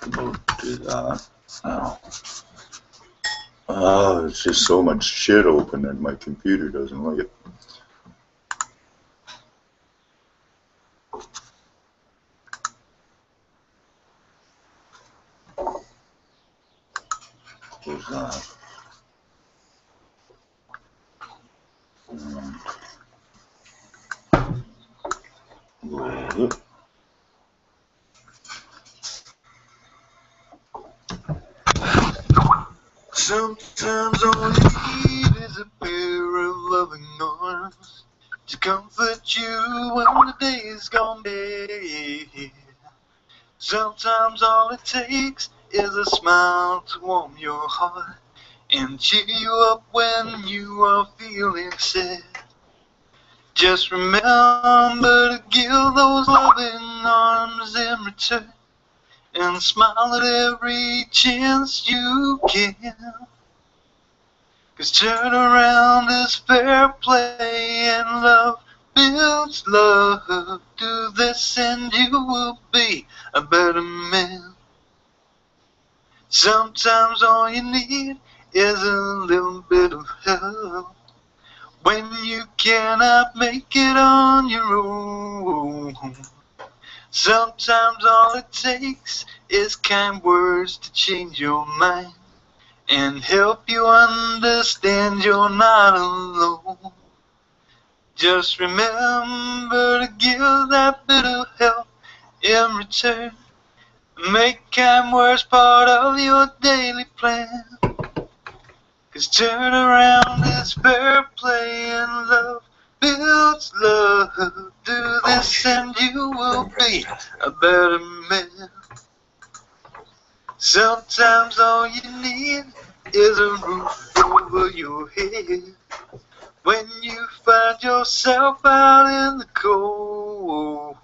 about do that now. It's just so much shit open and my computer doesn't like it. Close that. And sometimes all you need is a pair of loving arms to comfort you when the day is gone bad. Sometimes all it takes is a smile to warm your heart and cheer you up when you are feeling sad. Just remember to give those loving arms in return and smile at every chance you can. 'Cause turn around is fair play and love builds love. Do this and you will be a better man. Sometimes all you need is a little bit of help when you cannot make it on your own. Sometimes all it takes is kind words to change your mind and help you understand you're not alone. Just remember to give that bit of help in return. Make kind words part of your daily plan. 'Cause turn around is fair play and love builds love. Do this and you will be a better man. Sometimes all you need is a roof over your head when you find yourself out in the cold.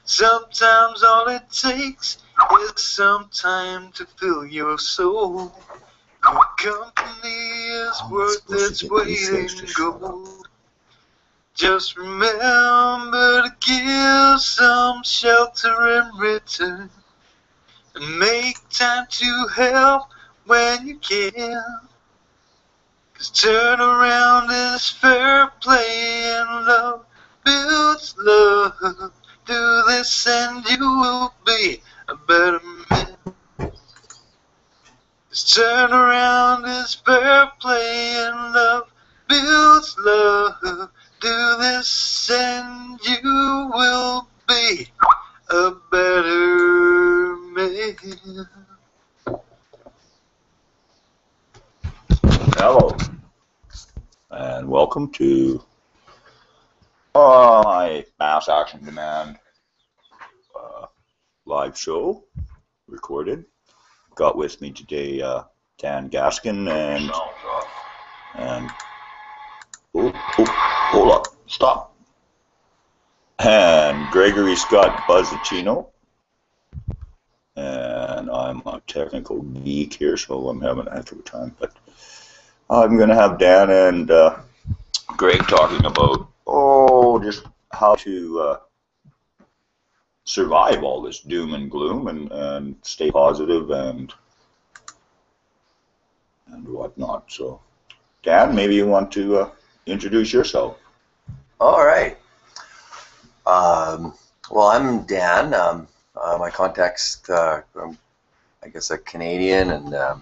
Sometimes all it takes is some time to fill your soul. Good company is worth its weight in gold. Just remember to give some shelter in return and make time to help when you can. 'Cause turn around is fair play and love builds love. Do this and you will be a better man. 'Cause turn around is fair play and love builds love. Do this and you will be a better man. hello, and welcome to my Mass Action Demand live show, recorded. Got with me today Dan Gaskin and hold up, stop. And Gregory Scott Buzzicino. And I'm a technical geek here, so I'm having a heck of a time. But I'm going to have Dan and Greg talking about, just how to survive all this doom and gloom and stay positive and whatnot. So, Dan, maybe you want to introduce yourself. All right. Well, I'm Dan. My context, I'm, I guess, a Canadian, and I'm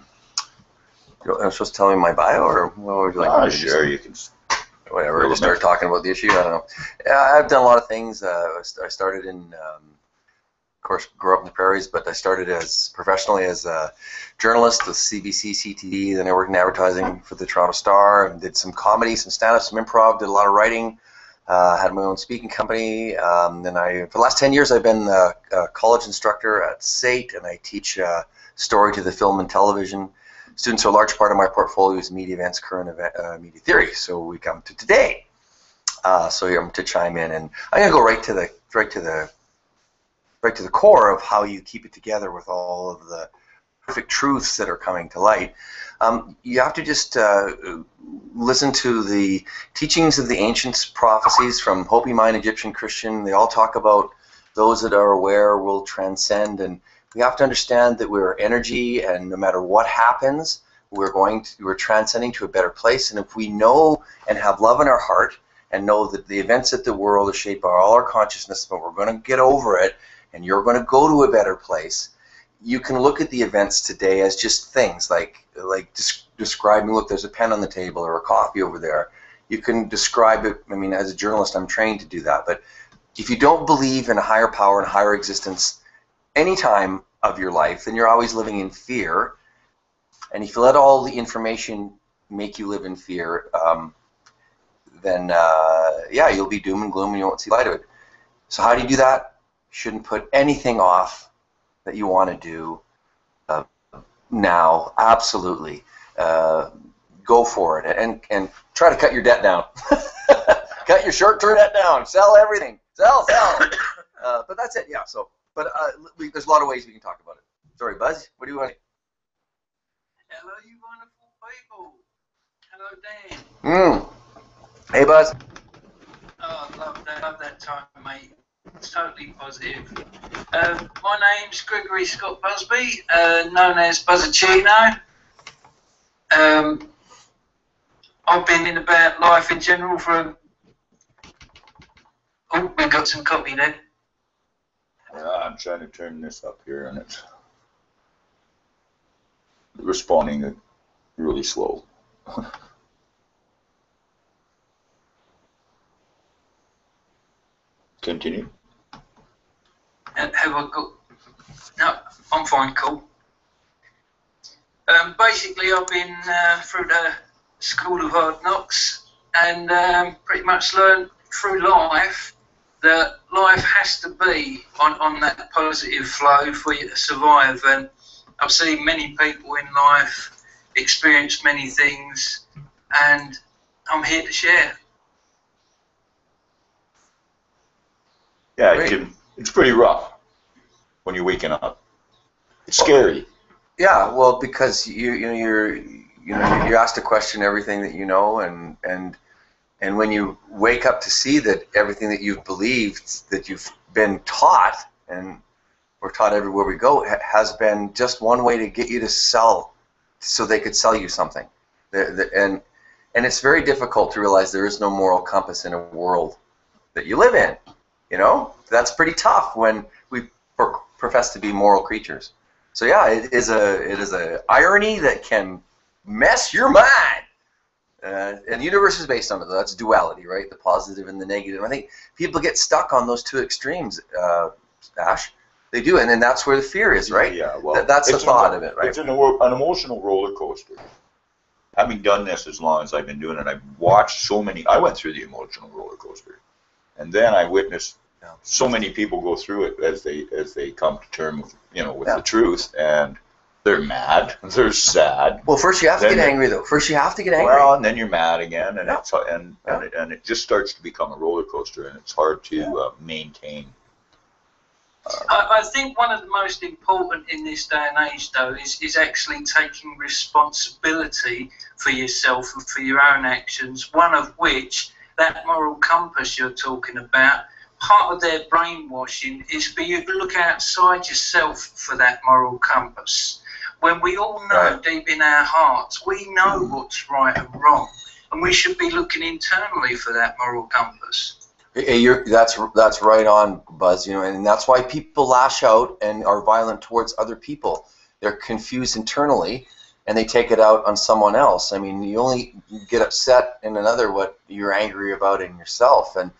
supposed to tell me my bio, or what would you like? Sure, you can. Whatever. Just start talking about the issue. I don't know. Yeah, I've done a lot of things. I started in, of course, grew up in the prairies, but I started as professionally as a journalist with CBC, CTV. Then I worked in advertising for the Toronto Star and did some comedy, some stand-up, some improv. Did a lot of writing. Had my own speaking company. Then for the last 10 years, I've been a college instructor at SAIT, and I teach story to the film and television. Students are a large part of my portfolio is media events, current event, media theory. So we come to today. So here I'm to chime in, and I'm gonna go right to the core of how you keep it together with all of the perfect truths that are coming to light. You have to just listen to the teachings of the ancients, prophecies from Hopi, Mayan, Egyptian, Christian. They all talk about those that are aware will transcend, and We have to understand that we're energy, and no matter what happens, we're transcending to a better place. And if we know and have love in our heart and know that the events of the world are shaped by all our consciousness, but we're going to get over it, and you're going to go to a better place, you can look at the events today as just things like describing, look, there's a pen on the table or a coffee over there. You can describe it. I mean, as a journalist, I'm trained to do that. But if you don't believe in a higher power and higher existence any time of your life, then you're always living in fear. And if you let all the information make you live in fear, then yeah, you'll be doom and gloom and you won't see light of it. So how do you do that? You shouldn't put anything off that you want to do now. Absolutely. Go for it and try to cut your debt down. Cut your short-term debt down. Sell everything. Sell. But that's it. Yeah. So, but there's a lot of ways we can talk about it. Sorry, Buzz. What do you want? Hello, you wonderful people. Hello, Dan. Hey, Buzz. Oh, love that time, mate. It's totally positive. My name's Gregory Scott Busby, known as Buzzacino. I've been in about life in general for. Oh, we got some copy then. I'm trying to turn this up here, and it's responding really slow. Continue. And have I got? No, I'm fine, cool. Basically, I've been through the school of hard knocks and pretty much learned through life that life has to be on that positive flow for you to survive. And I've seen many people in life experience many things, and I'm here to share. Yeah, it's pretty rough when you're waking up. It's scary. Yeah, well, because you're asked to question everything that you know, and when you wake up to see that everything that you've believed, that you've been taught, and we're taught everywhere we go, has been just one way to get you to sell, so they could sell you something. And it's very difficult to realize there is no moral compass in a world that you live in. You know, that's pretty tough when we profess to be moral creatures. So yeah, it is a irony that can mess your mind. And the universe is based on it. That's duality, right? The positive and the negative. I think people get stuck on those two extremes, Ash. They do, and then that's where the fear is, right? Yeah, well, that's the thought of it, right? It's an emotional roller coaster. Having done this as long as I've been doing it, I've watched so many. I went through the emotional roller coaster. And then I witnessed so many people go through it as they come to terms, with the truth, and they're mad, they're sad. Well, first you have to get angry, though. First you have to get angry. Well, and then you're mad again, and and it just starts to become a roller coaster, and it's hard to maintain. I think one of the most important in this day and age, though, is actually taking responsibility for yourself and for your own actions. One of which, that moral compass you're talking about, part of their brainwashing is for you to look outside yourself for that moral compass. When we all know deep in our hearts, we know what's right and wrong, and we should be looking internally for that moral compass. That's right on, Buzz. And that's why people lash out and are violent towards other people. They're confused internally, and they take it out on someone else. I mean, you only get upset in another what you're angry about in yourself, and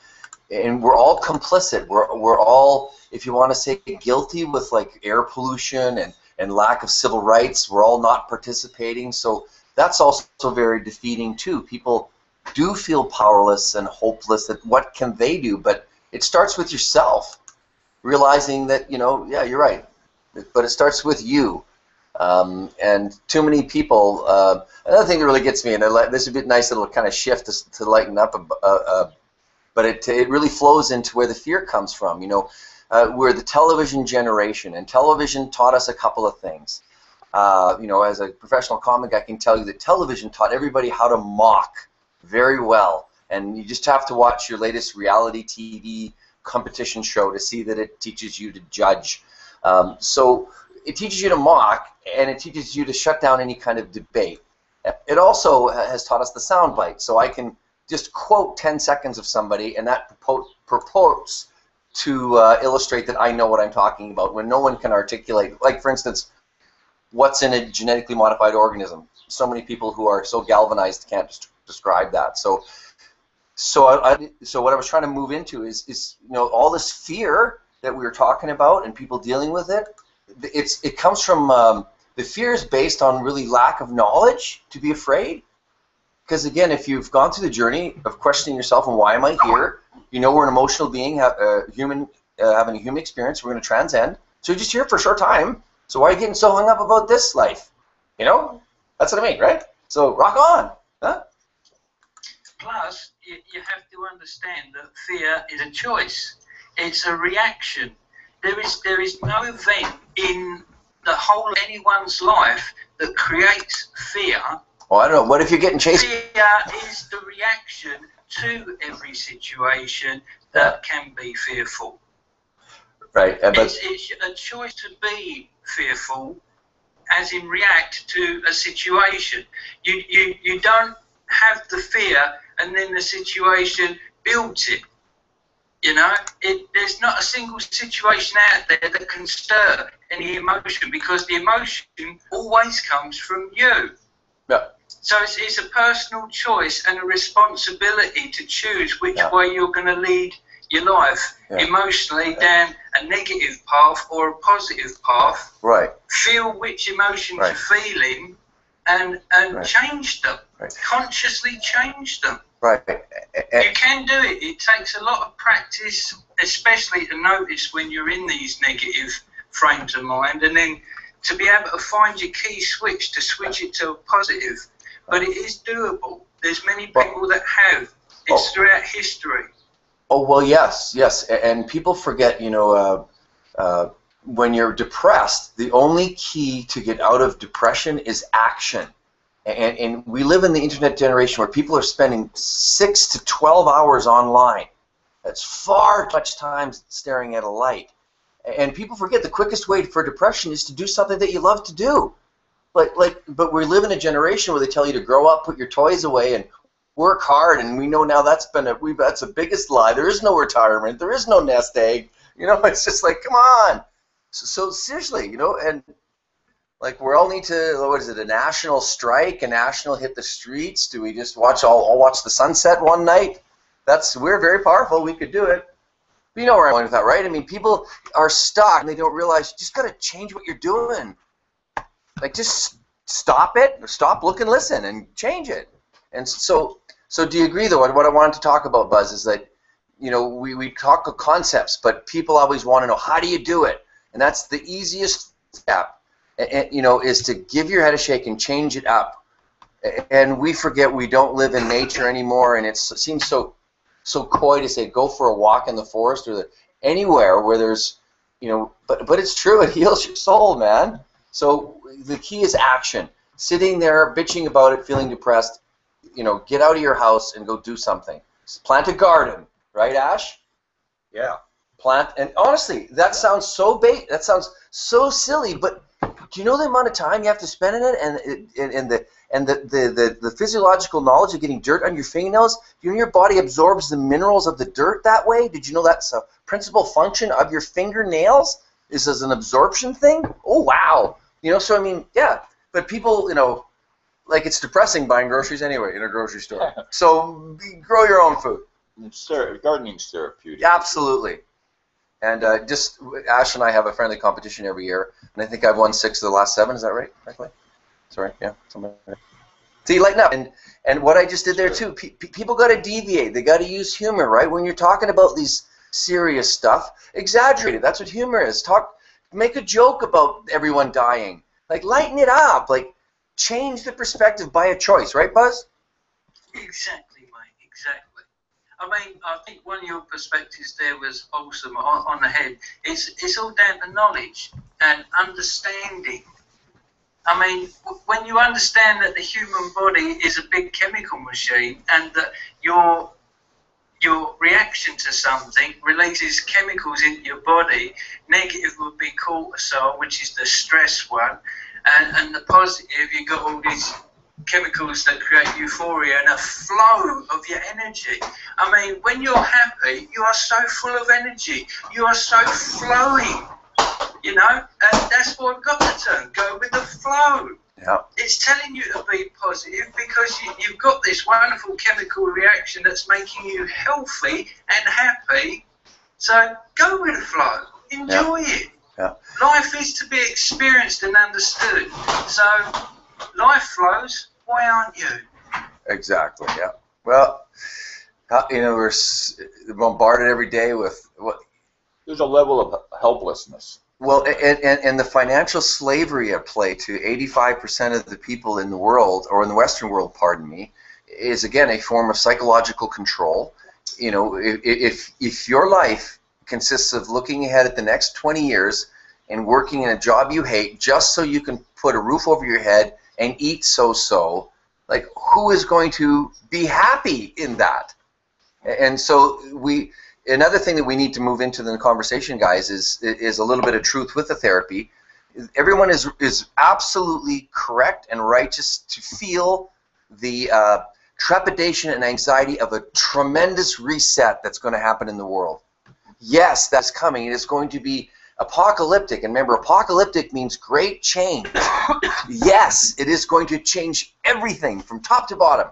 we're all complicit. We're all, if you want to say, guilty with like air pollution and lack of civil rights. We're all not participating, so that's also very defeating too. People do feel powerless and hopeless. That what can they do? But it starts with yourself, realizing that yeah, you're right, but it starts with you. And too many people. Another thing that really gets me, and this would be a nice little kind of shift to lighten up, but it really flows into where the fear comes from. We're the television generation, and television taught us a couple of things. As a professional comic, I can tell you that television taught everybody how to mock very well, and you just have to watch your latest reality TV competition show to see that it teaches you to judge. So it teaches you to mock, and it teaches you to shut down any kind of debate. It also has taught us the soundbite, so I can just quote 10 seconds of somebody, and that purports to illustrate that I know what I'm talking about when no one can articulate. Like, for instance, what's in a genetically modified organism? So many people who are so galvanized can't describe that. So what I was trying to move into is all this fear that we were talking about and people dealing with it. It comes from the fear is based on really lack of knowledge to be afraid. Because again, if you've gone through the journey of questioning yourself and why am I here, we're an emotional being, human, having a human experience. We're going to transcend. So you're just here for a short time. So why are you getting so hung up about this life? That's what I mean, right? So rock on, huh? Plus, you have to understand that fear is a choice. It's a reaction. There is no event in the whole of anyone's life that creates fear. Oh, I don't know. What if you're getting chased? Fear is the reaction to every situation that can be fearful. Right. But It's a choice to be fearful, as in react to a situation. You don't have the fear and then the situation builds it. There's not a single situation out there that can stir any emotion, because the emotion always comes from you. Yeah. So it's a personal choice and a responsibility to choose which way you're going to lead your life, emotionally down a negative path or a positive path. Right. Feel which emotions you're feeling and change them. Right. Consciously change them. Right. You can do it. It takes a lot of practice, especially to notice when you're in these negative frames of mind, and then to be able to find your key switch to switch it to a positive. But it is doable. There's many people that have. It's throughout history. Oh, well, yes. And people forget, when you're depressed, the only key to get out of depression is action. And we live in the internet generation where people are spending 6 to 12 hours online. That's far too much time staring at a light. And people forget the quickest way for depression is to do something that you love to do. But we live in a generation where they tell you to grow up, put your toys away, and work hard. And we know now that's the biggest lie. There is no retirement. There is no nest egg. It's just like, come on. So seriously, and like we all need to, what is it, a national strike, a national hit the streets? Do we just all watch the sunset one night? We're very powerful. We could do it. But you know where I'm going with that, right? I mean, people are stuck and they don't realize you just got to change what you're doing. Like, just stop it, stop, look, and listen, and change it. And so do you agree, though, what I wanted to talk about, Buzz, is that, we talk of concepts, but people always want to know, how do you do it? And that's the easiest step, is to give your head a shake and change it up. And we forget we don't live in nature anymore, and it seems so coy to say go for a walk in the forest or anywhere where there's, but it's true, it heals your soul, man. So the key is action. Sitting there, bitching about it, feeling depressed, get out of your house and go do something. Plant a garden, right, Ash? Yeah. Plant, and honestly, that sounds that sounds so silly, but do you know the amount of time you have to spend in it, and the physiological knowledge of getting dirt on your fingernails? Your body absorbs the minerals of the dirt that way? Did you know that's a principal function of your fingernails? Is as an absorption thing? Oh, wow. So I mean, yeah. But people, like, it's depressing buying groceries anyway in a grocery store. So grow your own food. Gardening's therapeutic. Absolutely. And Ash and I have a friendly competition every year, and I think I've won 6 of the last 7. Is that right? Correctly? Sorry, yeah, something like that. See, lighten up. And what I just did there too. People got to deviate. They got to use humor, right? When you're talking about these serious stuff, exaggerate it. That's what humor is. Make a joke about everyone dying. Like, lighten it up. Like, change the perspective by a choice, right, Buzz? Exactly, mate. Exactly. I mean, I think one of your perspectives there was awesome on the head. It's all down to knowledge and understanding. I mean, when you understand that the human body is a big chemical machine and that your your reaction to something releases chemicals into your body. Negative would be cortisol, which is the stress one, and the positive, you've got all these chemicals that create euphoria and a flow of your energy. I mean, when you're happy, you are so full of energy. You are so flowing, you know, and that's why we've got the term, go with the flow. Yeah. It's telling you to be positive because you've got this wonderful chemical reaction that's making you healthy and happy. So go with the flow. Enjoy it. Yeah. Life is to be experienced and understood. So life flows. Why aren't you? Exactly. Yeah. Well, you know, we're bombarded every day with what. There's a level of helplessness. Well, and the financial slavery at play to 85% of the people in the world, or in the Western world, pardon me, is again a form of psychological control. You know, if your life consists of looking ahead at the next 20 years and working in a job you hate just so you can put a roof over your head and eat so-so, like, who is going to be happy in that? And so another thing that we need to move into the conversation, guys, is a little bit of truth with the therapy. Everyone is absolutely correct and righteous to feel the trepidation and anxiety of a tremendous reset that's going to happen in the world. Yes, that's coming. It is going to be apocalyptic. And remember, apocalyptic means great change. Yes, it is going to change everything from top to bottom.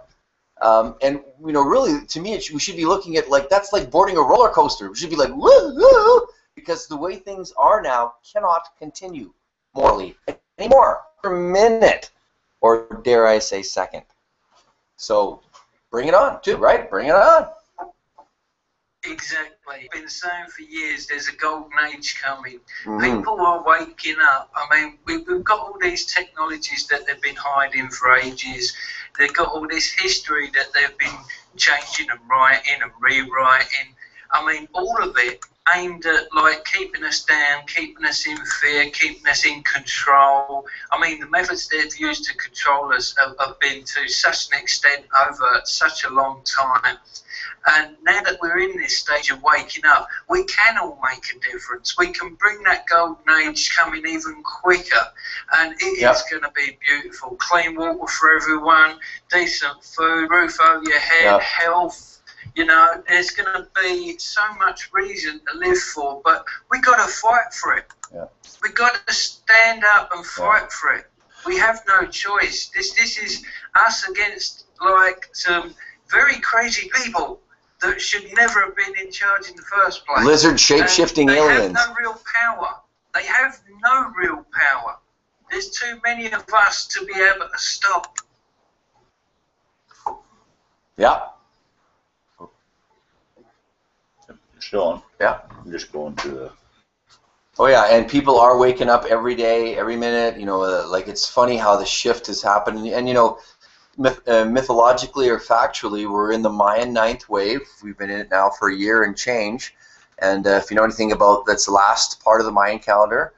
And, you know, really, to me, we should be looking at, like, that's like boarding a roller coaster. We should be like, woo, woo, because the way things are now cannot continue morally anymore for a minute, or dare I say second. So bring it on, too, right? Bring it on. Exactly. I've been saying for years there's a golden age coming. Mm-hmm. People are waking up. I mean, we've got all these technologies that they've been hiding for ages. They've got all this history that they've been changing and writing and rewriting. I mean, all of it aimed at, like, keeping us down, keeping us in fear, keeping us in control. I mean, the methods they've used to control us have been to such an extent over such a long time. And now that we're in this stage of waking up, we can all make a difference. We can bring that golden age coming even quicker. And it is going to be beautiful. Clean water for everyone, decent food, roof over your head, health. You know, there's going to be so much reason to live for, but we got to fight for it. Yeah. We got to stand up and fight for it. We have no choice. This is us against, like, some very crazy people that should never have been in charge in the first place. Lizard shape-shifting aliens. They have no real power. They have no real power. There's too many of us to be able to stop. Yeah. Sean? Yeah. I'm just going to the... Oh, yeah, and people are waking up every day, every minute. You know, like, it's funny how the shift is happening. And, you know, mythologically or factually, we're in the Mayan ninth wave. We've been in it now for a year and change. And if you know anything about, that's the last part of the Mayan calendar.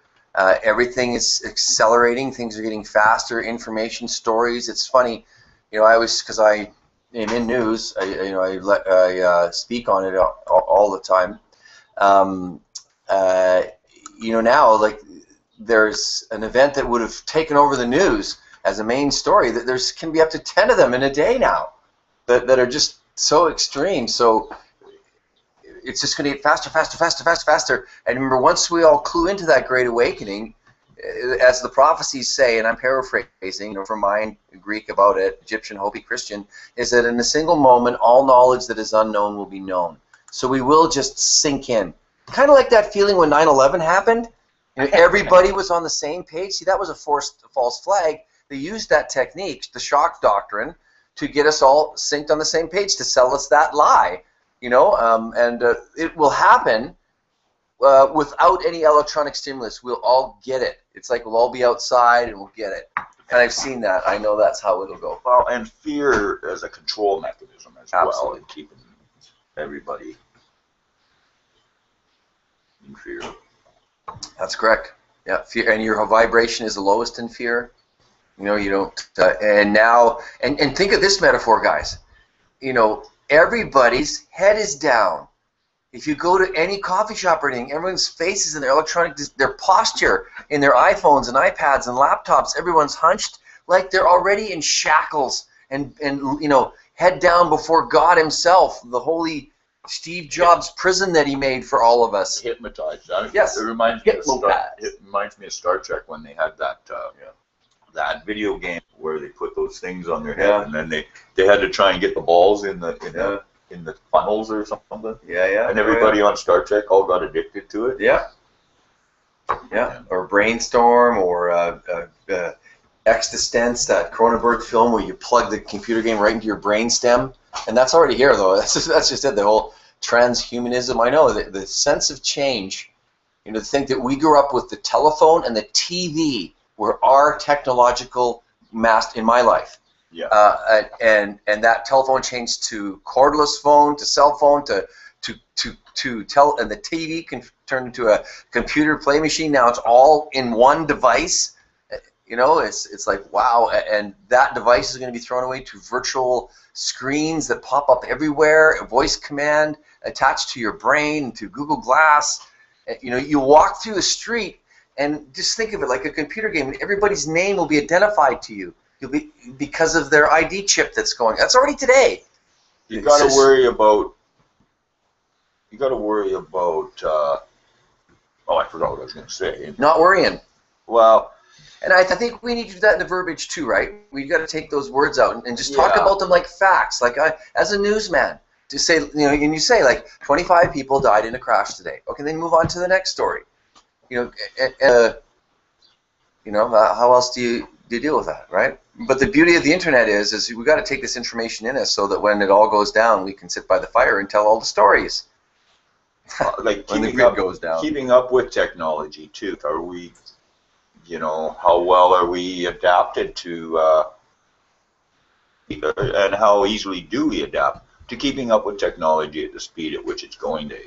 Everything is accelerating. Things are getting faster. Information, stories. It's funny. You know, I always, because I am in news, I speak on it all the time. You know, now, like, there's an event that would have taken over the news as a main story, that there's can be up to 10 of them in a day now that are just so extreme. So it's just going to get faster, faster, faster, faster, faster. And remember, once we all clue into that great awakening, as the prophecies say, and I'm paraphrasing, you know, from Mayan Greek about it, Egyptian, Hopi, Christian, is that in a single moment, all knowledge that is unknown will be known. So we will just sink in. Kind of like that feeling when 9/11 happened. You know, everybody was on the same page. See, that was a false flag. They used that technique, the shock doctrine, to get us all synced on the same page, to sell us that lie. You know, and it will happen without any electronic stimulus. We'll all get it. It's like we'll all be outside and we'll get it. And I've seen that. I know that's how it'll go. Well, and fear as a control mechanism as well, and keeping everybody in fear. That's correct. Yeah, fear, and your vibration is the lowest in fear. You know, you don't. And now, and think of this metaphor, guys. You know, everybody's head is down. If you go to any coffee shop or anything, everyone's faces in their electronic, their posture in their iPhones and iPads and laptops, everyone's hunched like they're already in shackles and you know, head down before God himself, the holy Steve Jobs prison that he made for all of us. Hypnotized. Yes. It reminds me of Star Trek when they had that that video game where they put those things on their head, and then they had to try and get the balls in the funnels or something. Yeah. And everybody on Star Trek all got addicted to it. Yeah. Or Brainstorm, or Existence, that Cronenberg film where you plug the computer game right into your brainstem. And that's already here, though. That's just it, the whole transhumanism. I know, the sense of change, you know, to think that we grew up with the telephone and the TV were our technological master in my life. Yeah. And that telephone changed to cordless phone, to cell phone, and the TV can turn into a computer play machine. Now it's all in one device. You know, it's like, wow. And that device is going to be thrown away to virtual screens that pop up everywhere, a voice command attached to your brain, to Google Glass. You know, you walk through the street and just think of it like a computer game. Everybody's name will be identified to you. You'll be, because of their ID chip that's going. That's already today. You got to worry about. Oh, I forgot what I was going to say. Not worrying. Well. And I think we need to do that in the verbiage too, right? We've got to take those words out and just talk about them like facts. Like as a newsman, to say, you know, and you say like 25 people died in a crash today. Okay, then move on to the next story. You know, how else do you deal with that, right? But the beauty of the internet is we got to take this information in us so that when it all goes down, we can sit by the fire and tell all the stories. Like when the grid goes down. Keeping up with technology too. Are we? You know, how well are we adapted to, and how easily do we adapt to keeping up with technology at the speed at which it's going to?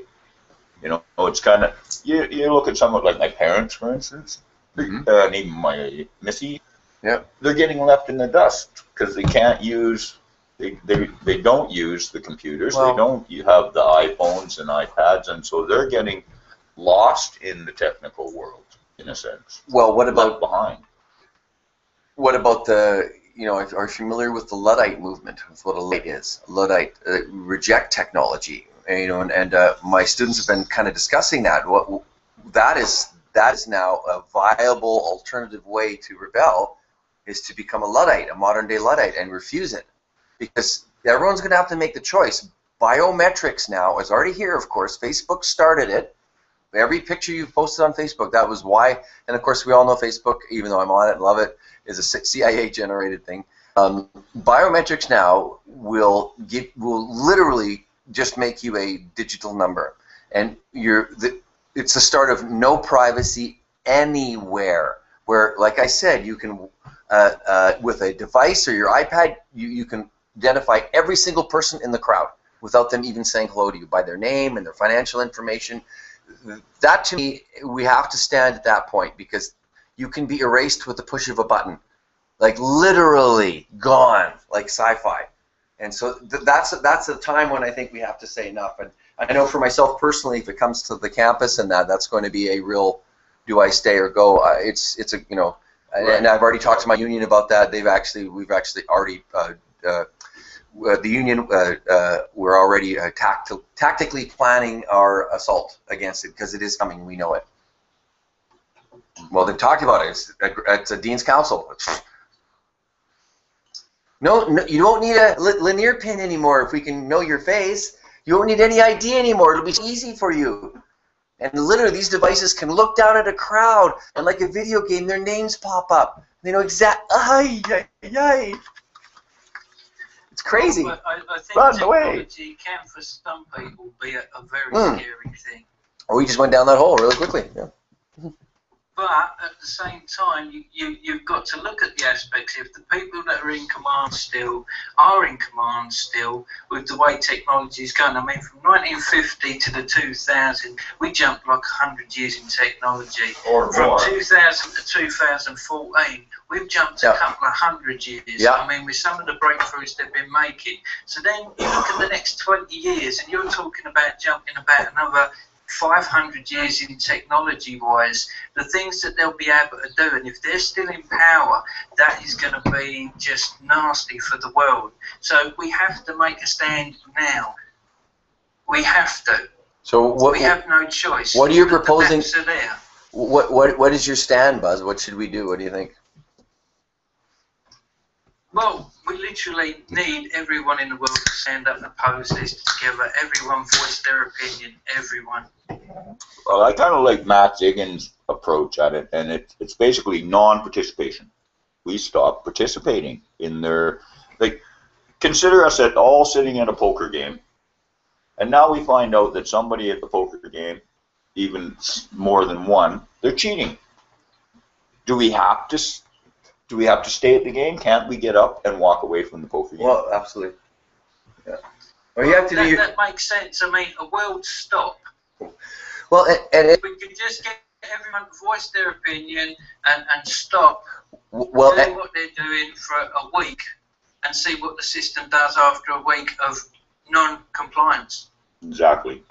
You know, it's kind of, you look at someone like my parents, for instance, and even my missy, they're getting left in the dust because they can't use, they don't use the computers, they don't have the iPhones and iPads, and so they're getting lost in the technical world. In a sense. Well, what about behind? What about the, you know, are you familiar with the Luddite movement? That's what a Luddite is. Luddite reject technology, you know, and my students have been kind of discussing that. That is now a viable alternative way to rebel, is to become a Luddite, a modern day Luddite, and refuse it, because everyone's going to have to make the choice. Biometrics now is already here, of course. Facebook started it. Every picture you've posted on Facebook, that was why. And of course, we all know Facebook, even though I'm on it and love it, is a CIA-generated thing. Biometrics now will literally just make you a digital number, and it's the start of no privacy anywhere. Where, like I said, you can with a device or your iPad, you can identify every single person in the crowd without them even saying hello to you by their name and their financial information. That, to me, we have to stand at that point, because you can be erased with the push of a button, like literally gone, like sci-fi. And so that's the time when I think we have to say enough. And I know for myself personally, if it comes to the campus and that's going to be a real, do I stay or go? It's a, you know, and I've already talked to my union about that. We've actually already. The union, we're already tactically planning our assault against it, because it is coming. We know it. Well, they've talked about it. It's a Dean's Council. No, you don't need a linear pin anymore if we can know your face. You don't need any ID anymore. It'll be easy for you. And literally, these devices can look down at a crowd, and like a video game, their names pop up. They know exactly. It's crazy. Well, I think technology can, for some people, be a very scary thing. Oh, we just went down that hole really quickly. Yeah. But at the same time, you've got to look at the aspects. If the people that are in command still are in command still, with the way technology is going, I mean, from 1950 to the 2000, we jumped like 100 years in technology. Or from more. 2000 to 2014, we've jumped a couple of 100 years. I mean, with some of the breakthroughs they've been making. So then you look at the next 20 years, and you're talking about jumping about another 500 years in technology-wise, the things that they'll be able to do, and if they're still in power, that is going to be just nasty for the world. So we have to make a stand now. We have to. So we have no choice. What are you proposing? The there. What is your stand, Buzz? What should we do? What do you think? Well, we literally need everyone in the world to stand up and oppose this together. Everyone voice their opinion. Everyone. Well, I kind of like Matt Diggins' approach at it, and it's basically non-participation. We stop participating in their, like, consider us at all sitting in a poker game, and now we find out that somebody at the poker game, even more than one, they're cheating. Do we have to stay at the game? Can't we get up and walk away from the poker game? Well, absolutely. Yeah. Well, you have to do that makes sense. I mean, a world stop. Well, and we could just get everyone to voice their opinion and stop doing what they're doing for a week and see what the system does after a week of non-compliance. Exactly.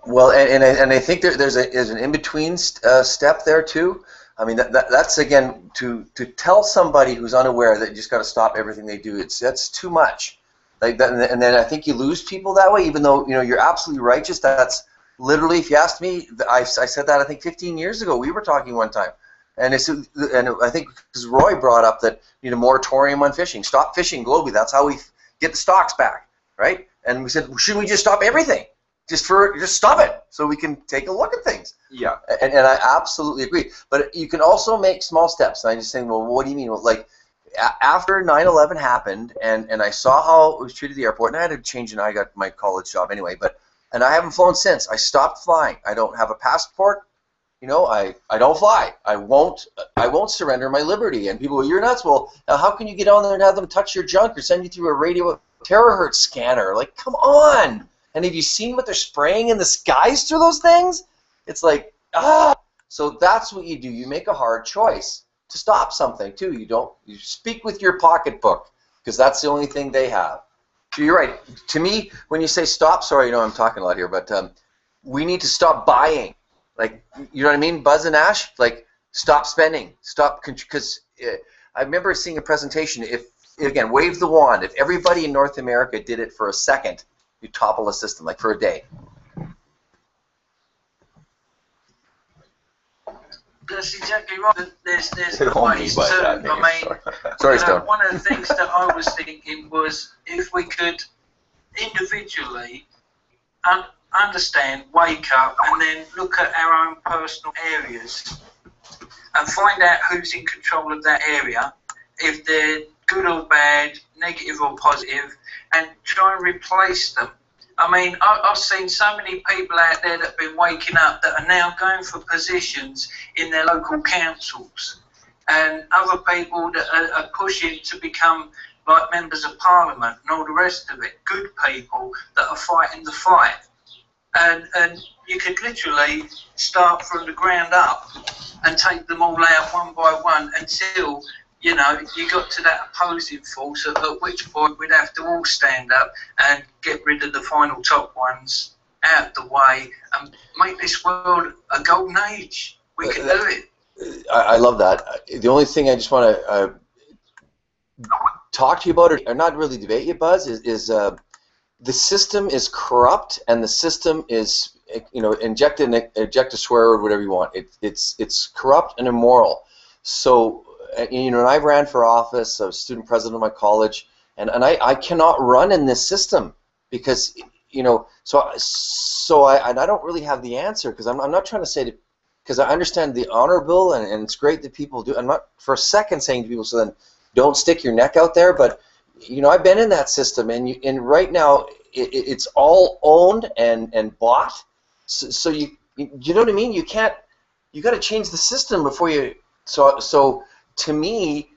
Well, and I think there's an in-between step there too. I mean, that's again to tell somebody who's unaware that you just got to stop everything they do. That's too much. Like that, and then I think you lose people that way. Even though you're absolutely righteous. That's literally, if you asked me, I said that I think 15 years ago. We were talking one time, and I think because Roy brought up that you need a moratorium on fishing. Stop fishing globally. That's how we get the stocks back, right? And we said, shouldn't we just stop everything? Just stop it so we can take a look at things. Yeah. And I absolutely agree. But you can also make small steps. And I just think, well, what do you mean? Well, like after 9/11 happened, and I saw how it was treated at the airport, and I had to change, and I got my college job anyway. And I haven't flown since. I stopped flying. I don't have a passport. I don't fly. I won't surrender my liberty. And people go, you're nuts. Well, now how can you get on there and have them touch your junk or send you through a radio terahertz scanner? Like, come on. And have you seen what they're spraying in the skies through those things? It's like, So that's what you do. You make a hard choice to stop something, too. You speak with your pocketbook, because that's the only thing they have. So you're right. To me, when you say stop, sorry, I'm talking a lot here, but we need to stop buying. Like, you know what I mean? Buzz and Ash, like, stop spending. Stop, because I remember seeing a presentation. Again, wave the wand. If everybody in North America did it for a second, you topple a system, like for a day. That's exactly right. There's ways too. I mean, sorry, Stone. One of the things that I was thinking was if we could individually understand, wake up, and then look at our own personal areas and find out who's in control of that area, if they're good or bad, negative or positive, and try and replace them. I mean, I've seen so many people out there that have been waking up that are now going for positions in their local councils, and other people that are pushing to become like members of parliament and all the rest of it. Good people that are fighting the fight. And you could literally start from the ground up and take them all out one by one until you got to that opposing force, at which point we'd have to all stand up and get rid of the final top ones out of the way and make this world a golden age. We can do it. I love that. The only thing I just want to talk to you about, or not really debate you, Buzz, is the system is corrupt, and the system is, inject a swear word, whatever you want. It's corrupt and immoral. So, and I ran for office. I was student president of my college, and I cannot run in this system because, so I don't really have the answer, because I'm not trying to say because I understand the honor bill, and it's great that people do. I'm not for a second saying to people, so then don't stick your neck out there, but I've been in that system, and right now it's all owned and bought. So you know what I mean? You can't. you got to change the system before you. So to me,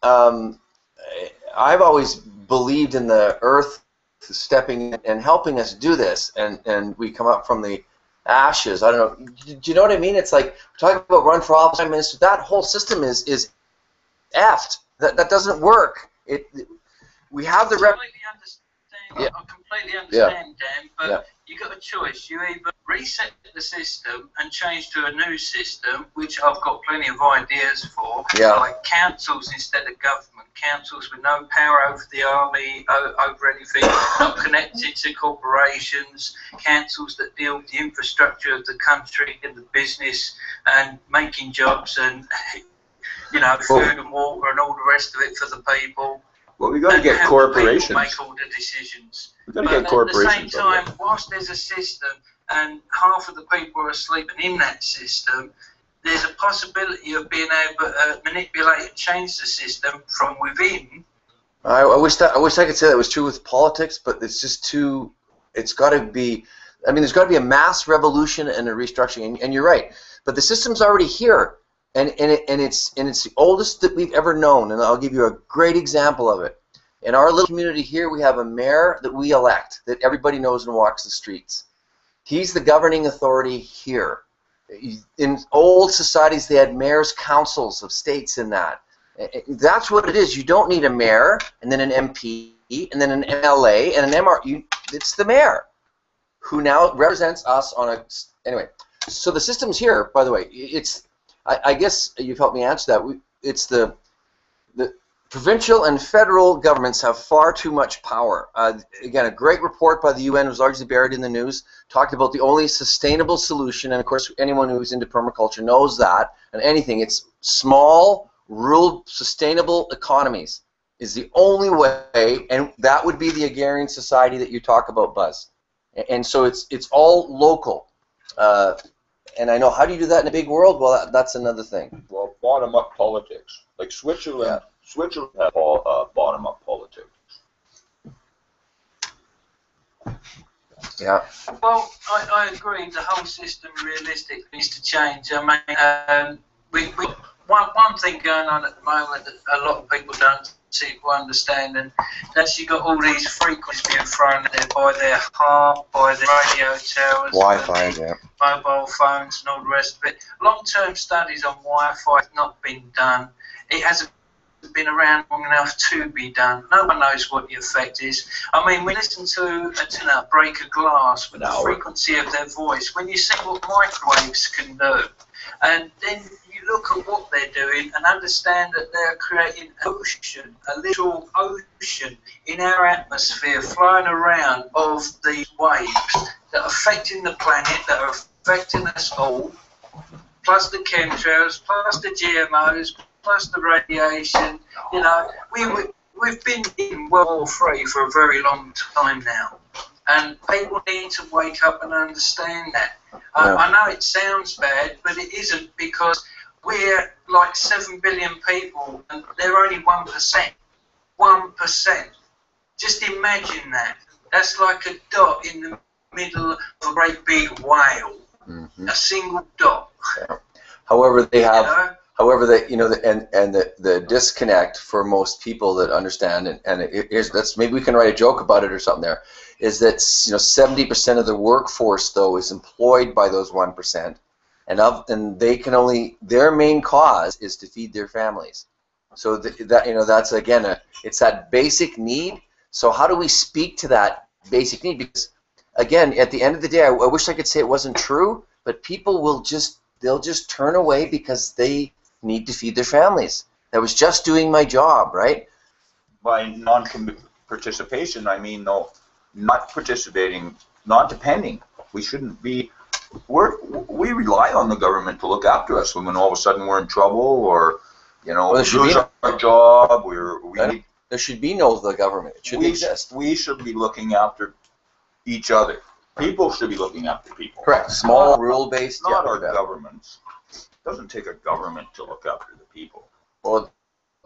I've always believed in the earth stepping in and helping us do this, and we come up from the ashes. I don't know. Do you know what I mean? It's like we're talking about run for office, Prime Minister. That whole system is effed. That doesn't work. We have the rep. Yeah. I completely understand, Dan, but you got a choice. You either reset the system and change to a new system, which I've got plenty of ideas for, like councils instead of government, councils with no power over the army, over anything, not connected to corporations, councils that deal with the infrastructure of the country and the business and making jobs and, you know, food and water and all the rest of it for the people. Well, we've got to get corporations. Make all the decisions. We've got to get corporations. At the same time, whilst there's a system and half of the people are sleeping in that system, there's a possibility of being able to manipulate and change the system from within. I wish I could say that was true with politics, but it's just too. It's got to be. I mean, there's got to be a mass revolution and a restructuring. And you're right, but the system's already here. And it's the oldest that we've ever known, and I'll give you a great example of it. In our little community here, we have a mayor that we elect, that everybody knows and walks the streets. He's the governing authority here. In old societies, they had mayors' councils of states in that. That's what it is. You don't need a mayor, and then an MP, and then an MLA, and an MR. It's the mayor, who now represents us on a... Anyway, so the system's here, by the way. I guess you've helped me answer that. It's the provincial and federal governments have far too much power. Again, a great report by the UN was largely buried in the news, talked about the only sustainable solution, and of course anyone who's into permaculture knows that, and anything, it's small, rural, sustainable economies is the only way, and that would be the agrarian society that you talk about, Buzz. And so it's all local. And I know, how do you do that in a big world? Well, that's another thing. Well, bottom-up politics. Like Switzerland, Switzerland has bottom-up politics. Yeah. Well, I agree. The whole system realistically needs to change. I mean, one thing going on at the moment that a lot of people don't seem to understand, and that's you got all these frequencies being thrown there by their heart, by the radio towers, Wi-Fi, mobile phones, and all the rest of it. Long-term studies on Wi-Fi have not been done. It hasn't been around long enough to be done. No one knows what the effect is. I mean, we listen to a tenor break a glass with the frequency of their voice. When you see what microwaves can do, and then you look at what they're doing and understand that they're creating an ocean, a literal ocean in our atmosphere flying around of these waves that are affecting the planet, that are affecting us all, plus the chemtrails, plus the GMOs, plus the radiation. You know, we've been in World War III for a very long time now, and people need to wake up and understand that. I know it sounds bad, but it isn't, because we're like 7 billion people, and they're only 1%. 1%. Just imagine that. That's like a dot in the middle of a great big whale. A single dot. Yeah. However, they have. However, the disconnect for most people that understand, that's maybe we can write a joke about it or something. There is that 70% of the workforce though is employed by those 1%, and they can only, their main cause is to feed their families. So that's again it's that basic need. So how do we speak to that basic need? Because again, at the end of the day, I wish I could say it wasn't true, but people they'll just turn away because they need to feed their families. I was just doing my job, right? By non-participation, I mean not participating, not depending. We shouldn't be. We rely on the government to look after us when all of a sudden we're in trouble, or lose our job. There should be no the government. It shouldn't exist. We should be looking after each other. People should be looking after people. Correct. Small, rule-based. Not our governments. It doesn't take a government to look after the people. Well,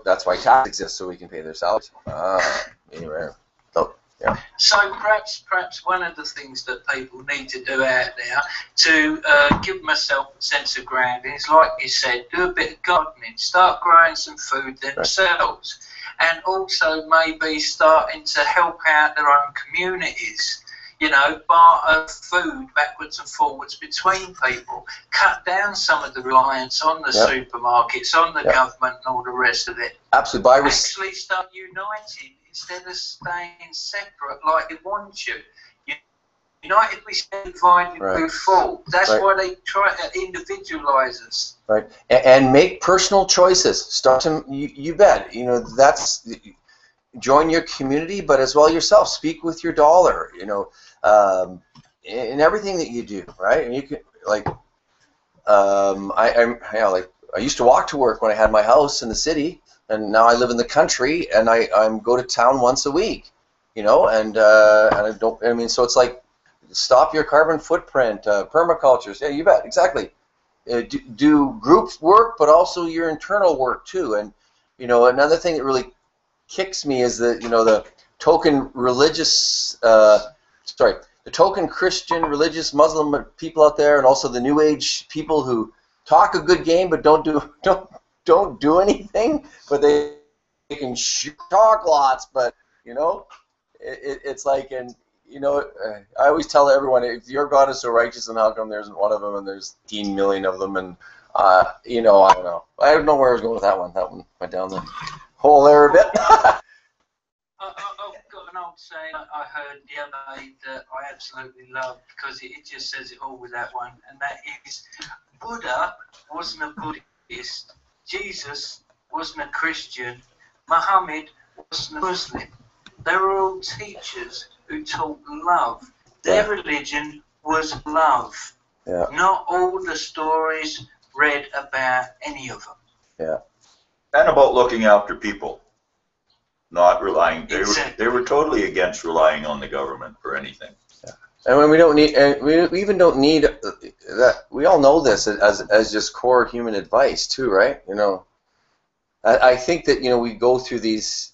that's why tax exists, so we can pay their salaries. Anyway. So, yeah. So perhaps one of the things that people need to do out there to give myself a sense of grounding is, like you said, do a bit of gardening, start growing some food themselves, and also maybe starting to help out their own communities. You know, barter food backwards and forwards between people, cut down some of the reliance on the supermarkets, on the government and all the rest of it. Absolutely. Actually start uniting instead of staying separate like they want you. United we stand, divided we fall. That's why they try to individualize us. Right. And make personal choices. Start to, you bet. You know, that's, join your community, but as well yourself. Speak with your dollar, you know, in everything that you do, right? And you can, like, I used to walk to work when I had my house in the city, and now I live in the country, and I go to town once a week, you know, and I don't, I mean, so it's like, stop your carbon footprint, permaculture. Yeah, you bet, exactly. Do group work, but also your internal work too. And you know, another thing that really kicks me is the, you know, the token religious, the token Christian religious Muslim people out there, and also the New Age people who talk a good game but don't do anything, but they can talk lots, but you know, it's like, and you know, I always tell everyone, if your God is so righteous, and how come there isn't one of them, and there's 18 million of them, and you know, I don't know where I was going with that one. That one went down the hole there a bit. I've got an old saying I heard the other day that I absolutely love, because it just says it all with that one, and that is, Buddha wasn't a Buddhist, Jesus wasn't a Christian, Muhammad wasn't a Muslim. They were all teachers who taught love. Their religion was love. Yeah. Not all the stories read about any of them. Yeah. And about looking after people, not relying. They were totally against relying on the government for anything. Yeah. And when we don't need, and we even don't need that. We all know this as just core human advice too, right? You know, I think that, you know, we go through these.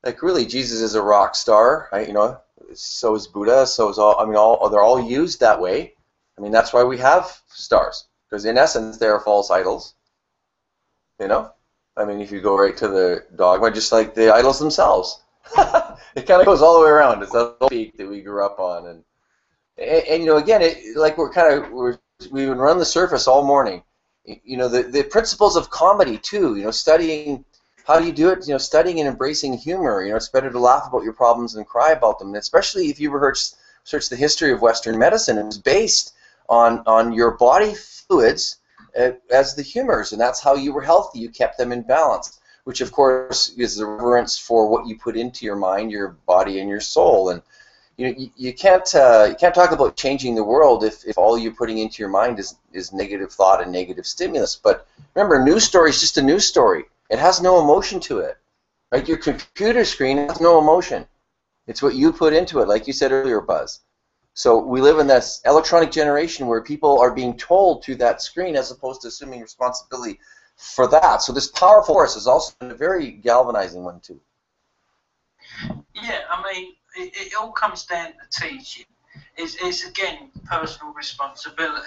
Like, really, Jesus is a rock star, right? You know, so is Buddha, so is all. I mean, they're all used that way. I mean, that's why we have stars, because in essence, they are false idols. You know, I mean, if you go right to the dogma, just like the idols themselves, it kind of goes all the way around. It's that peak that we grew up on, and you know, again, like we've been running the surface all morning. You know, the principles of comedy too. You know, studying. How do you do it? You know, studying and embracing humor. You know, it's better to laugh about your problems than cry about them. And especially if you research the history of Western medicine, it was based on your body fluids as the humors, and that's how you were healthy. You kept them in balance, which of course is the reverence for what you put into your mind, your body, and your soul. And you can't talk about changing the world if all you're putting into your mind is negative thought and negative stimulus. But remember, a news story is just a news story. It has no emotion to it, right? Your computer screen has no emotion. It's what you put into it, like you said earlier, Buzz. So we live in this electronic generation where people are being told to that screen as opposed to assuming responsibility for that. So this powerful force is also a very galvanizing one too. Yeah, I mean, it all comes down to teaching. It's again, personal responsibility.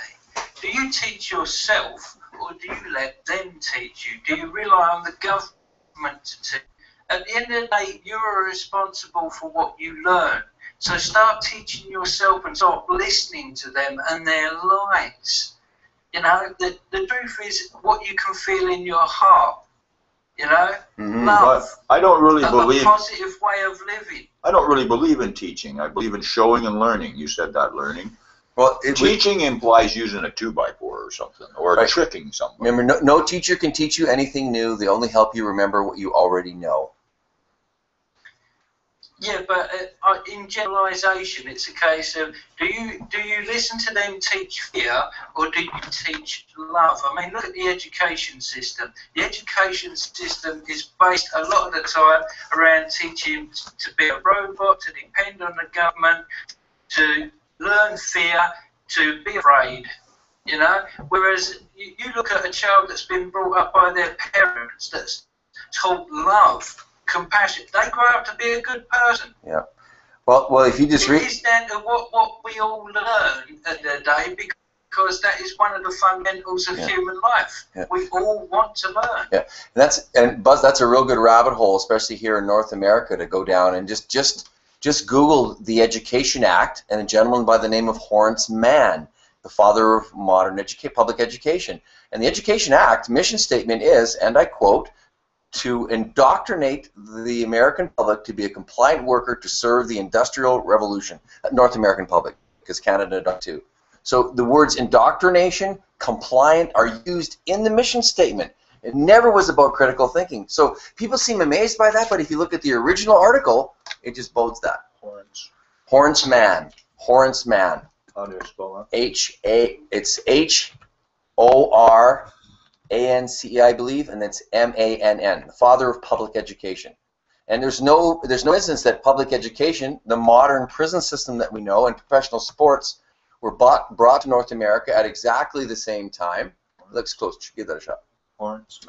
Do you teach yourself, or do you let them teach you? Do you rely on the government to teach? At the end of the day, you are responsible for what you learn. So start teaching yourself and start listening to them and their lives. You know, the truth is what you can feel in your heart. You know, love. But I don't really believe a positive way of living. I don't really believe in teaching. I believe in showing and learning. You said that, learning. Well, teaching implies using a 2x4 or something, or tricking someone. Remember, no teacher can teach you anything new. They only help you remember what you already know. Yeah, but in generalisation, it's a case of do you listen to them teach fear, or do you teach love? I mean, look at the education system. The education system is based a lot of the time around teaching to be a robot, to depend on the government, to learn fear, to be afraid, you know. Whereas you look at a child that's been brought up by their parents, that's taught love, compassion, they grow up to be a good person. Yeah. Well, if you just read... It is down to what we all learn at the day, because that is one of the fundamentals of human life. Yeah. We all want to learn. Yeah, and Buzz, that's a real good rabbit hole, especially here in North America, to go down and just Google the Education Act and a gentleman by the name of Horace Mann, the father of modern public education. And the Education Act mission statement is, and I quote, to indoctrinate the American public to be a compliant worker to serve the Industrial Revolution. North American public, because Canada does too. So the words indoctrination, compliant are used in the mission statement. It never was about critical thinking. So people seem amazed by that, but if you look at the original article, it just bodes that. Horace Mann. Horace Mann. How do you spell that? It's H-O-R-A-N-C-E, I believe, and it's M-A-N-N, the father of public education. And there's no instance that public education, the modern prison system that we know, and professional sports were brought to North America at exactly the same time. Looks close. Give that a shot.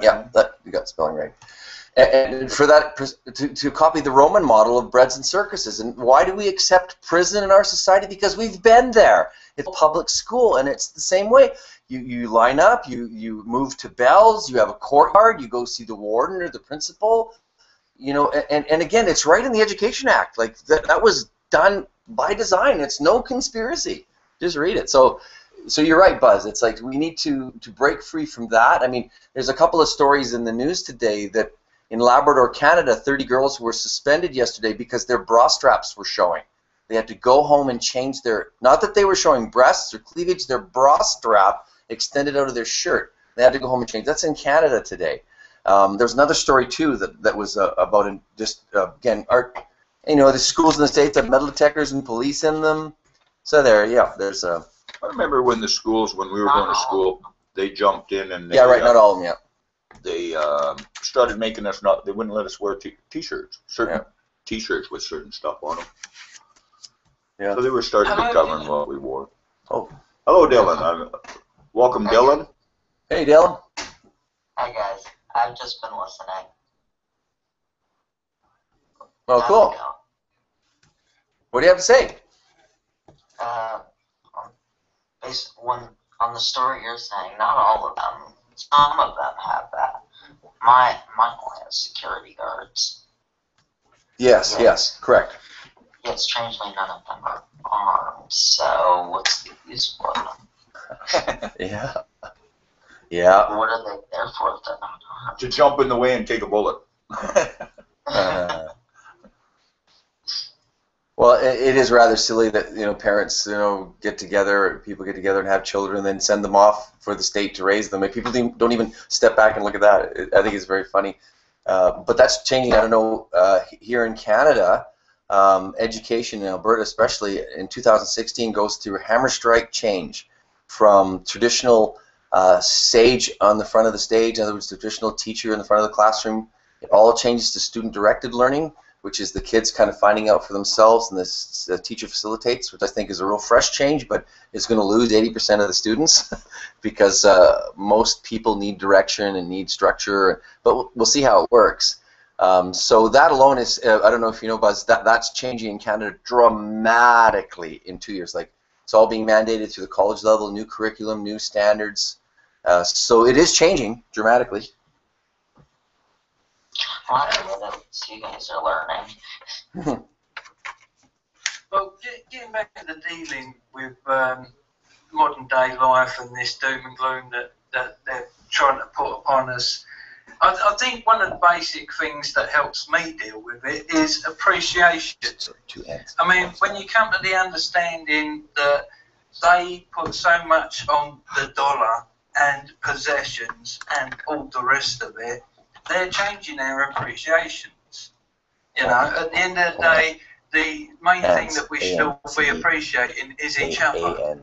Yeah, you got the spelling right. And for that, to copy the Roman model of breads and circuses. And why do we accept prison in our society? Because we've been there. It's public school, and it's the same way. You line up, you move to bells, you have a courtyard, you go see the warden or the principal. You know, and again, it's right in the Education Act. Like that was done by design. It's no conspiracy. Just read it. So you're right, Buzz. It's like we need to break free from that. I mean, there's a couple of stories in the news today that in Labrador, Canada, 30 girls were suspended yesterday because their bra straps were showing. They had to go home and change their, not that they were showing breasts or cleavage, their bra strap extended out of their shirt. They had to go home and change. That's in Canada today. There's another story too that was about again, the schools in the States have metal detectors and police in them. So there's a. I remember when the schools, when we were going to school, they jumped in and they, not all of them, yeah. They started making us they wouldn't let us wear T-shirts, certain T-shirts with certain stuff on them. Yeah. So they were starting to cover what we wore. Oh. Hello, Dylan. Welcome, Dylan. Hey, Dylan. Hi, guys. I've just been listening. Oh, cool. What do you have to say? Basically, on the story you're saying, not all of them. Some of them have that. Mine only has security guards. Yes, correct. Yet strangely, none of them are armed. So what's the use for them? Yeah. What are they there for if they're not armed? To jump in the way and take a bullet. Well, it is rather silly that parents get together, people get together and have children, and then send them off for the state to raise them. And people don't even step back and look at that. I think it's very funny, but that's changing. I don't know here in Canada, education in Alberta, especially in 2016, goes through a hammer strike change from traditional sage on the front of the stage, in other words, traditional teacher in the front of the classroom. It all changes to student-directed learning, which is the kids kind of finding out for themselves, and the teacher facilitates, which I think is a real fresh change, but it's going to lose 80% of the students because most people need direction and need structure, but we'll see how it works. So that alone is, I don't know if you know, Buzz, that's changing in Canada dramatically in 2 years. Like, it's all being mandated through the college level, new curriculum, new standards. So it is changing dramatically. Well, I don't know that you guys are learning. Well, getting back to the dealing with modern day life and this doom and gloom that they're trying to put upon us, I think one of the basic things that helps me deal with it is appreciation. I mean, when you come to the understanding that they put so much on the dollar and possessions and all the rest of it, they're changing our appreciations. At the end of the day, the main thing that we should all be appreciating is each other.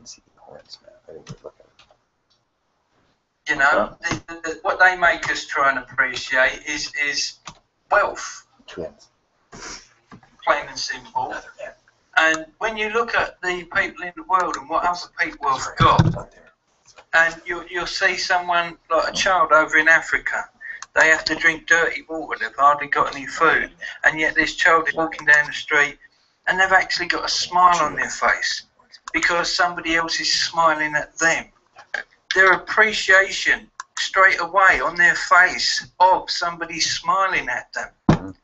What they make us try and appreciate is wealth, plain and simple. And when you look at the people in the world and what other people have got, and you'll see someone like a child over in Africa, they have to drink dirty water, they've hardly got any food, and yet this child is walking down the street and they've actually got a smile on their face because somebody else is smiling at them. Their appreciation straight away on their face of somebody smiling at them.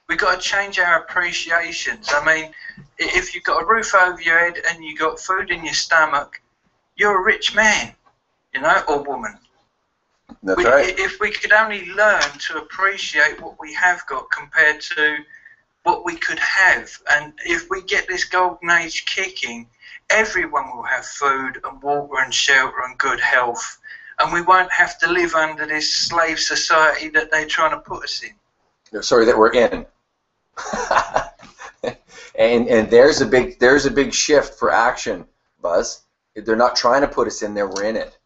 We've got to change our appreciations. I mean, if you've got a roof over your head and you've got food in your stomach, you're a rich man, you know, or woman. That's right. If we could only learn to appreciate what we have got compared to what we could have, and if we get this golden age kicking, everyone will have food and water and shelter and good health, and we won't have to live under this slave society that they're trying to put us in. Sorry, that we're in. and there's a big shift for action, Buzz. They're not trying to put us in there; we're in it.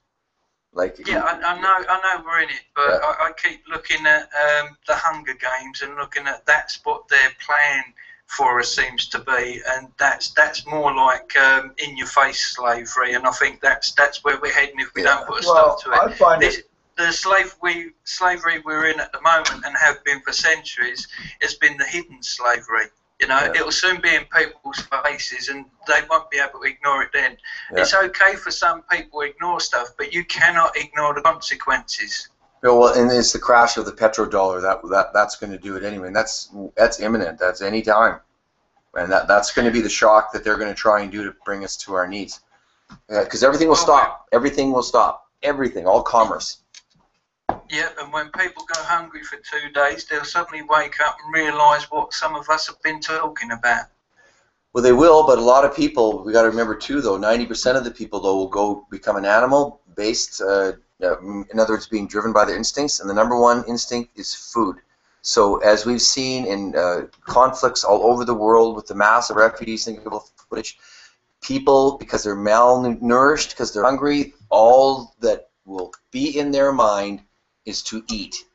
Like, yeah, I know we're in it, but yeah. I keep looking at the Hunger Games and looking at that's what their plan for us seems to be, and that's more like in-your-face slavery, and I think that's where we're heading if we don't put a stop to it. I find the slavery we're in at the moment and have been for centuries has been the hidden slavery. You know, it'll soon be in people's faces, and they won't be able to ignore it then. Yeah. It's okay for some people to ignore stuff, but you cannot ignore the consequences. Well, and it's the crash of the petrodollar that's going to do it anyway. And that's imminent. That's any time, and that's going to be the shock that they're going to try and do to bring us to our knees. Because everything will stop. Everything will stop. Everything, all commerce. Yeah, and when people go hungry for 2 days, they'll suddenly wake up and realise what some of us have been talking about. Well, they will, but a lot of people, we got to remember too, though, 90% of the people, though, will go become an animal-based, in other words, being driven by their instincts, and the number one instinct is food. So as we've seen in conflicts all over the world with the mass of refugees, think about footage, people, because they're malnourished, because they're hungry, all that will be in their mind is to eat.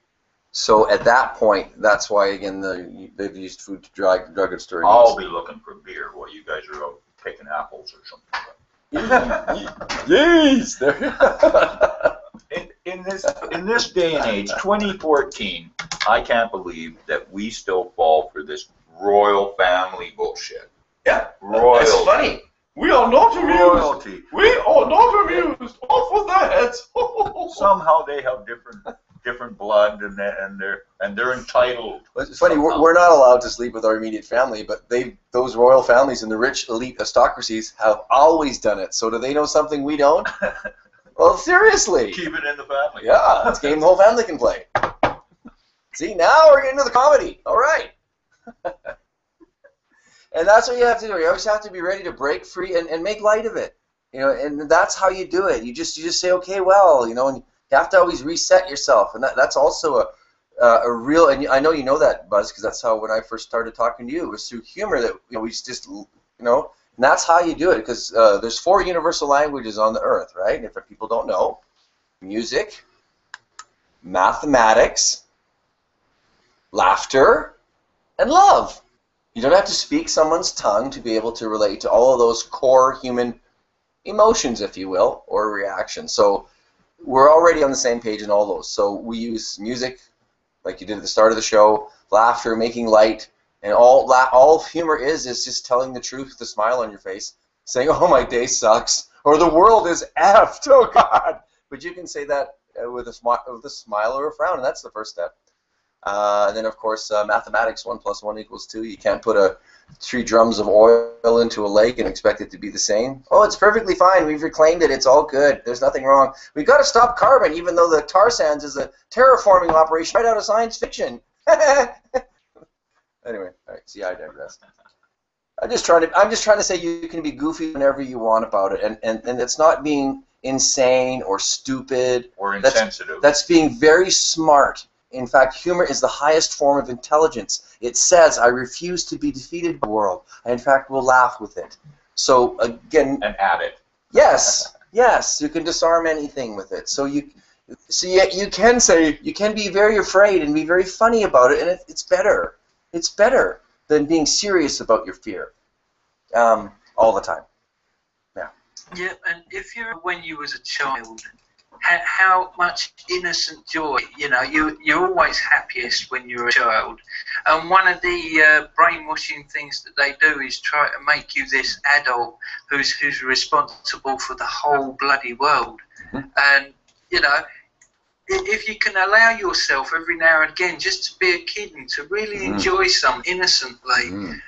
So at that point, that's why, again, they've used food to drug its story. I'll be looking for beer while you guys are out picking apples or something. Yes! in this day and age, 2014, I can't believe that we still fall for this royal family bullshit. Yeah, royalty. It's funny. We are not amused. Royalty. We are not amused. Off with their heads. Somehow they have different blood, and they're entitled. It's funny. We're not allowed to sleep with our immediate family, but those royal families and the rich elite aristocracies have always done it. So do they know something we don't? Well, seriously. Keep it in the family. Yeah, it's a game the whole family can play. See, now we're getting to the comedy. All right. And that's what you have to do. You always have to be ready to break free and make light of it. You know, and that's how you do it. You just say, okay, well, you know, and you have to always reset yourself. And that's also a real, and I know you know that, Buzz, because that's how when I first started talking to you, it was through humor that, you know, we just, you know, and that's how you do it, because there's 4 universal languages on the earth, right? And if people don't know, music, mathematics, laughter, and love. You don't have to speak someone's tongue to be able to relate to all of those core human emotions, if you will, or reactions. So we're already on the same page in all those. So we use music, like you did at the start of the show, laughter, making light, and all humor is just telling the truth with a smile on your face, saying, oh, my day sucks, or the world is effed, oh, God. But you can say that with a smile or a frown, and that's the first step. And then, of course, mathematics, 1 + 1 = 2. You can't put 3 drums of oil into a lake and expect it to be the same. Oh, it's perfectly fine. We've reclaimed it. It's all good. There's nothing wrong. We've got to stop carbon, even though the tar sands is a terraforming operation right out of science fiction. Anyway, all right. See, I digress. I'm just trying to say you can be goofy whenever you want about it, and it's not being insane or stupid or insensitive. That's being very smart. In fact, humor is the highest form of intelligence. It says, I refuse to be defeated by the world. I, in fact, will laugh with it. So, again... And add it. Yes, yes, you can disarm anything with it. So you can say, you can be very afraid and be very funny about it, and it's better. It's better than being serious about your fear all the time. Yeah. Yeah, and if you're when you was a child, how much innocent joy, you're always happiest when you're a child. And one of the brainwashing things that they do is try to make you this adult who's responsible for the whole bloody world. And, if you can allow yourself every now and again just to be a kid and to really enjoy something innocently,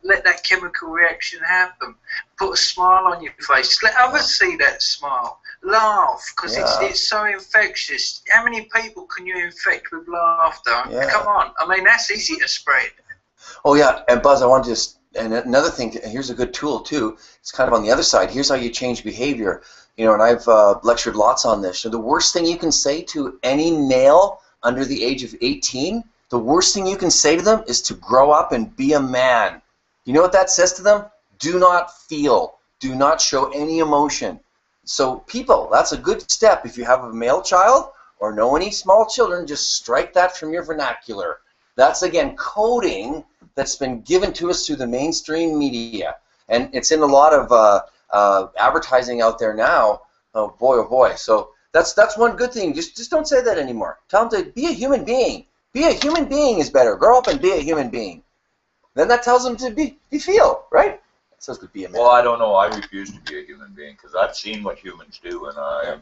let that chemical reaction happen. Put a smile on your face. Let others see that smile. Laugh, because it's so infectious. How many people can you infect with laughter? Yeah. Come on. I mean, that's easy to spread. Oh, yeah. And Buzz, I want to just, and another thing, here's a good tool, too. It's kind of on the other side. Here's how you change behavior. And I've lectured lots on this. So the worst thing you can say to any male under the age of 18, the worst thing you can say to them is to grow up and be a man. You know what that says to them? Do not feel. Do not show any emotion. So people, that's a good step. If you have a male child or know any small children, just strike that from your vernacular. That's, again, coding that's been given to us through the mainstream media. And it's in a lot of advertising out there now. Oh boy. So that's one good thing. Just don't say that anymore. Tell them to be a human being. Be a human being is better. Grow up and be a human being. Then that tells them to be feel, right? It says to be a man. Well, I don't know. I refuse to be a human being because I've seen what humans do, and I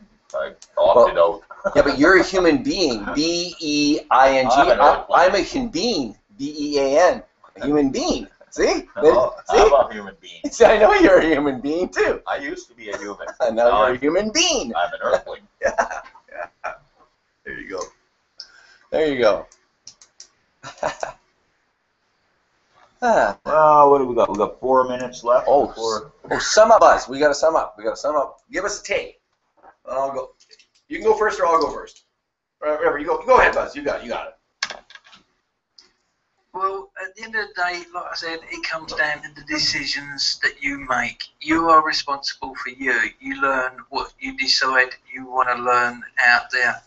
opted out. Yeah, but you're a human being. B-E-I-N-G. I'm a human being. B-E-A-N. A human being. See? No, I'm a human being. See, I know you're a human being, too. I used to be a human. And now you're a human being. I'm an earthling. Yeah. There you go. There you go. Well, what do we got? We got 4 minutes left. Sum up, Buzz. We got to sum up. Give us a take. I'll go. You can go first, or I'll go first. Whatever you go. Go ahead, Buzz. You got it. Well, at the end of the day, like I said, it comes down to the decisions that you make. You are responsible for you. You learn what you decide you want to learn out there.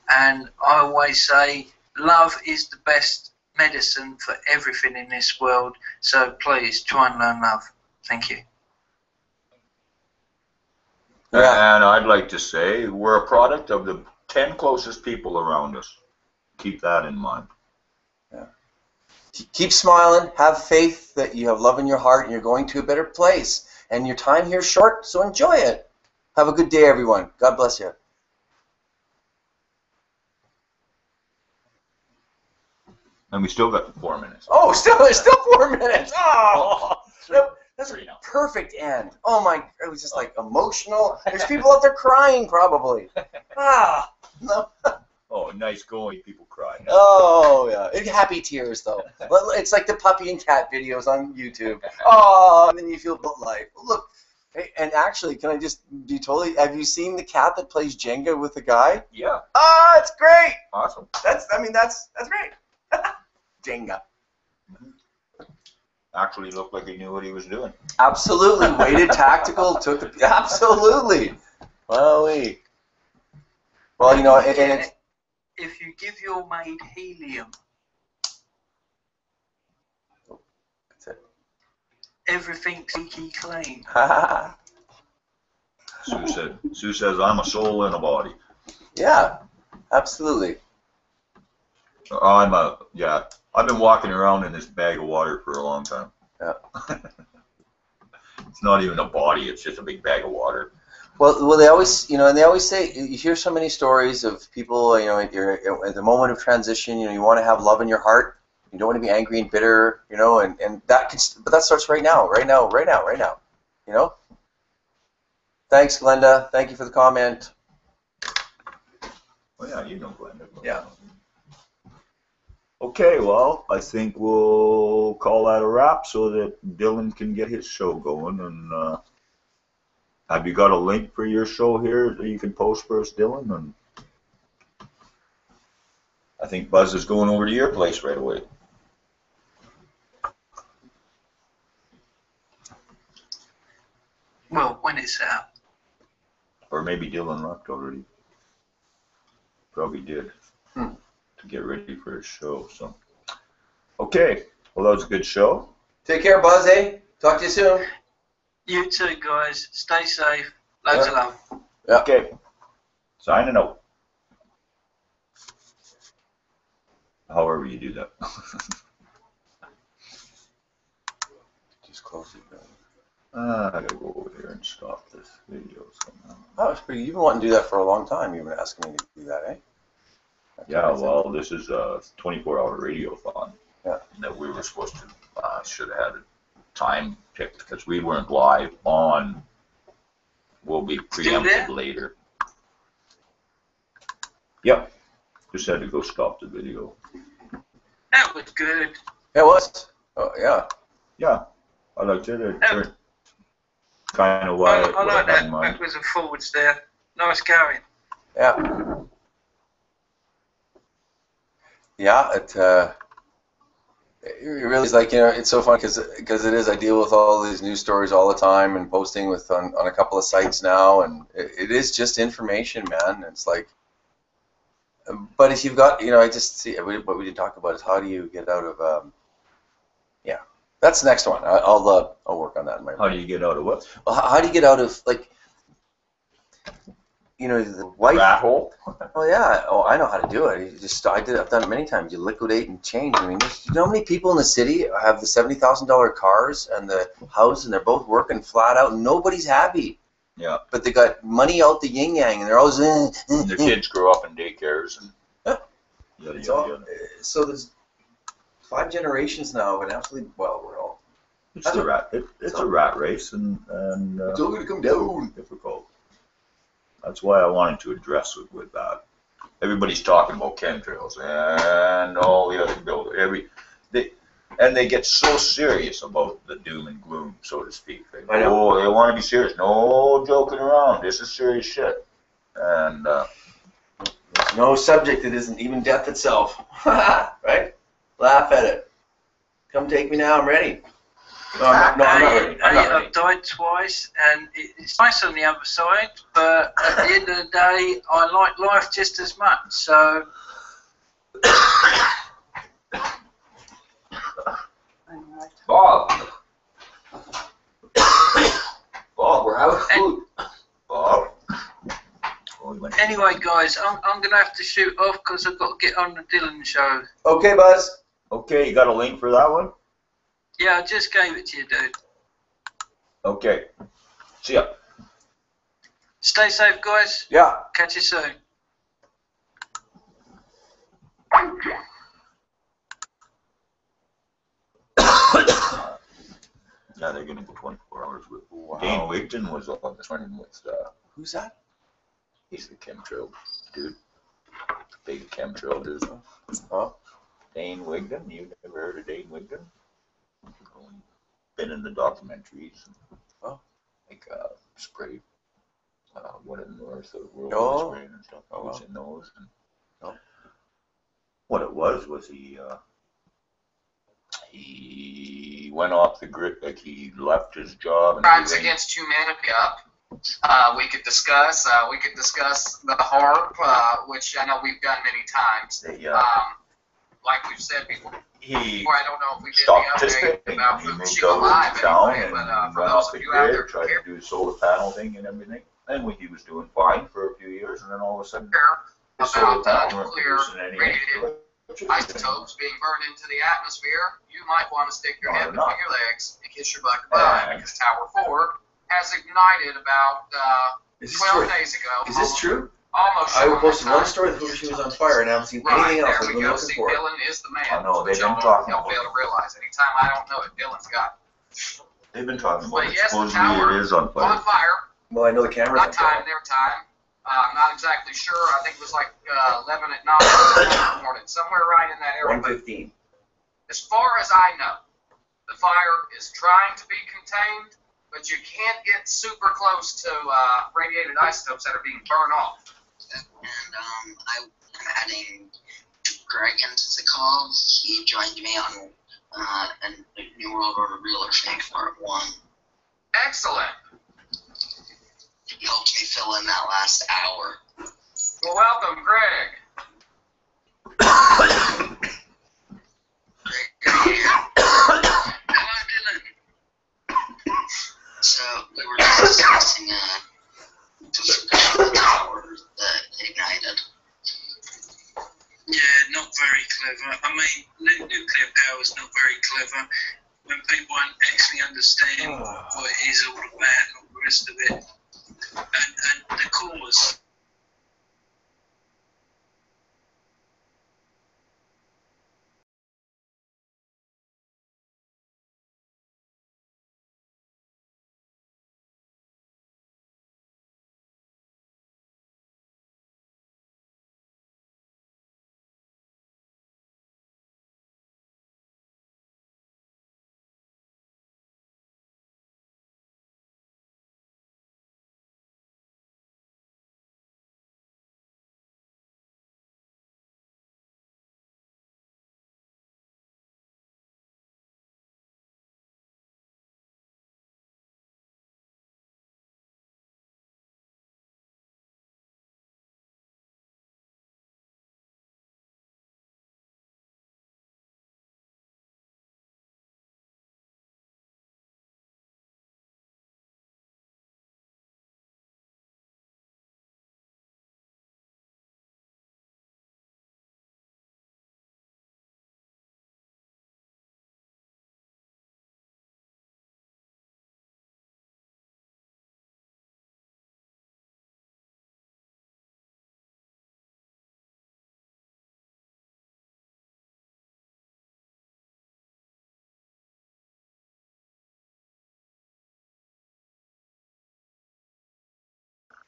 And I always say, love is the best medicine for everything in this world. So please, try and learn love. Thank you. Yeah. And I'd like to say we're a product of the 10 closest people around us. Keep that in mind. Yeah. Keep smiling. Have faith that you have love in your heart and you're going to a better place. And your time here is short, so enjoy it. Have a good day, everyone. God bless you. And we still got 4 minutes. Oh, there's still 4 minutes. Oh, that's a perfect end. Oh my, it was just like emotional. There's people out there crying probably. No. Oh, nice going. People cry. Oh yeah, happy tears though. It's like the puppy and cat videos on YouTube. Oh, and then you feel about life. Look, hey, and actually, can I just be totally? Have you seen the cat that plays Jenga with the guy? Yeah. Oh, it's great. Awesome. That's great. Jenga. Actually looked like he knew what he was doing. Absolutely. Waited tactical, absolutely. Well, if you give your maid helium, that's it. Everything's squeaky clean. Sue says, I'm a soul in a body. Yeah, absolutely. I've been walking around in this bag of water for a long time. Yeah. It's not even a body, it's just a big bag of water. Well, they always, and they always say, you hear so many stories of people, you're at the moment of transition, you want to have love in your heart. You don't want to be angry and bitter, and but that starts right now. Thanks, Glenda. Thank you for the comment. Well, yeah, you know Glenda. Yeah. Okay, well, I think we'll call that a wrap so that Dylan can get his show going. And have you got a link for your show here that you can post for us, Dylan? And I think Buzz is going over to your place right away. Well, when it's out. Or maybe Dylan left already. Probably did. To get ready for his show. So, okay. Well, that was a good show. Take care, Buzz. Talk to you soon. You too, guys. Stay safe. Loads of love. Yeah. Okay. Signing out. However you do that. Just close it down. I gotta go over here and stop this video somehow. Oh, it's pretty. You've been wanting to do that for a long time. You've been asking me to do that, eh? Yeah, well, this is a 24-hour radiothon. Yeah. That we were supposed to, should have had a time picked because we weren't live on. We'll be preempted later. Yep. Just had to go stop the video. That was good. It was. Oh, yeah. Yeah. I liked it. Kind of why I like I had in that mind. backwards and forwards there. Nice going. Yeah. Yeah, it really is like, you know, it's so fun because it is. I deal with all these news stories all the time and posting with on a couple of sites now, and it is just information, man. It's like, but if you've got, you know, I just see what we did talk about is how do you get out of, yeah, that's the next one. I'll work on that in my. How do you get out of what? Well, how do you get out of, like, you know, the wife. Rat hole? Oh yeah. Oh, I know how to do it. You just I've done it many times. You liquidate and change. I mean, you know how many people in the city have the $70,000 cars and the house, and they're both working flat out, and nobody's happy. Yeah. But they got money out the yin yang, and they're always. Their kids grow up in daycares and. Yeah. So there's 5 generations now, and absolutely. Well, we're all. It's a rat. It's a rat race, and it's all going to come down. Difficult. That's why I wanted to address it with that. Everybody's talking about chemtrails and all the other buildings. They get so serious about the doom and gloom, so to speak. They want to be serious. No joking around. This is serious shit. And there's no subject that isn't even death itself. Right? Laugh at it. Come take me now. I'm ready. No, I'm not ready. I've died twice, and it's nice on the other side, but at the end of the day, I like life just as much, so... Bob, we're out of food. Bob. Anyway, guys, I'm going to have to shoot off because I've got to get on the Dylan show. Okay, Buzz. Okay, you got a link for that one? Yeah, I just gave it to you, dude. Okay. See ya. Stay safe, guys. Yeah. Catch you soon. Yeah, they're getting 24 hours with. Wow. Dane Wigton was on this one with. Who's that? He's the chemtrail dude. Big chemtrail dude. Oh. Dane Wigton. You've never heard of Dane Wigton? Been in the documentaries. Oh. Like spray. What in the north of the world spraying and stuff. Oh, was in those. And oh. What it was he went off the grid, like he left his job. And Crimes Against Humanity up. We could discuss the HARP, which I know we've done many times. Like we've said before, I don't know if we did the update about Fukushima Live anyway, but for those of you out there tried to do the solar panel thing and everything, and he was doing fine for a few years, and then all of a sudden, the solar panel weren't producing any radiated isotopes being burned into the atmosphere, you might want to stick your head between your legs and kiss your butt goodbye, because Tower 4 has ignited about 12 days ago. Is this true? Almost. I posted one story that Fukushima was on fire, and I haven't seen anything else. There we go. See, Dylan is the man. I know, they've been He'll talking be able to realize anytime I don't know it, Dylan's got it. They've been talking about But it. yes, the Supposedly tower it is on fire. on fire. Well, I know the camera's on Not fire. time, their time. I'm not exactly sure. I think it was like 11 at night or 1 in the morning, somewhere right in that area. 1:15. As far as I know, the fire is trying to be contained, but you can't get super close to radiated isotopes that are being burned off. And I'm adding Greg into the call. He joined me on a New World Order Real or Fake Part 1. Excellent. He helped me fill in that last hour. Well, welcome, Greg. Greg, you're here. Hello, Dylan. So, we were just discussing the tower, the I mean, nuclear power is not very clever. When people don't actually understand what it is all about and all the rest of it, and the cause.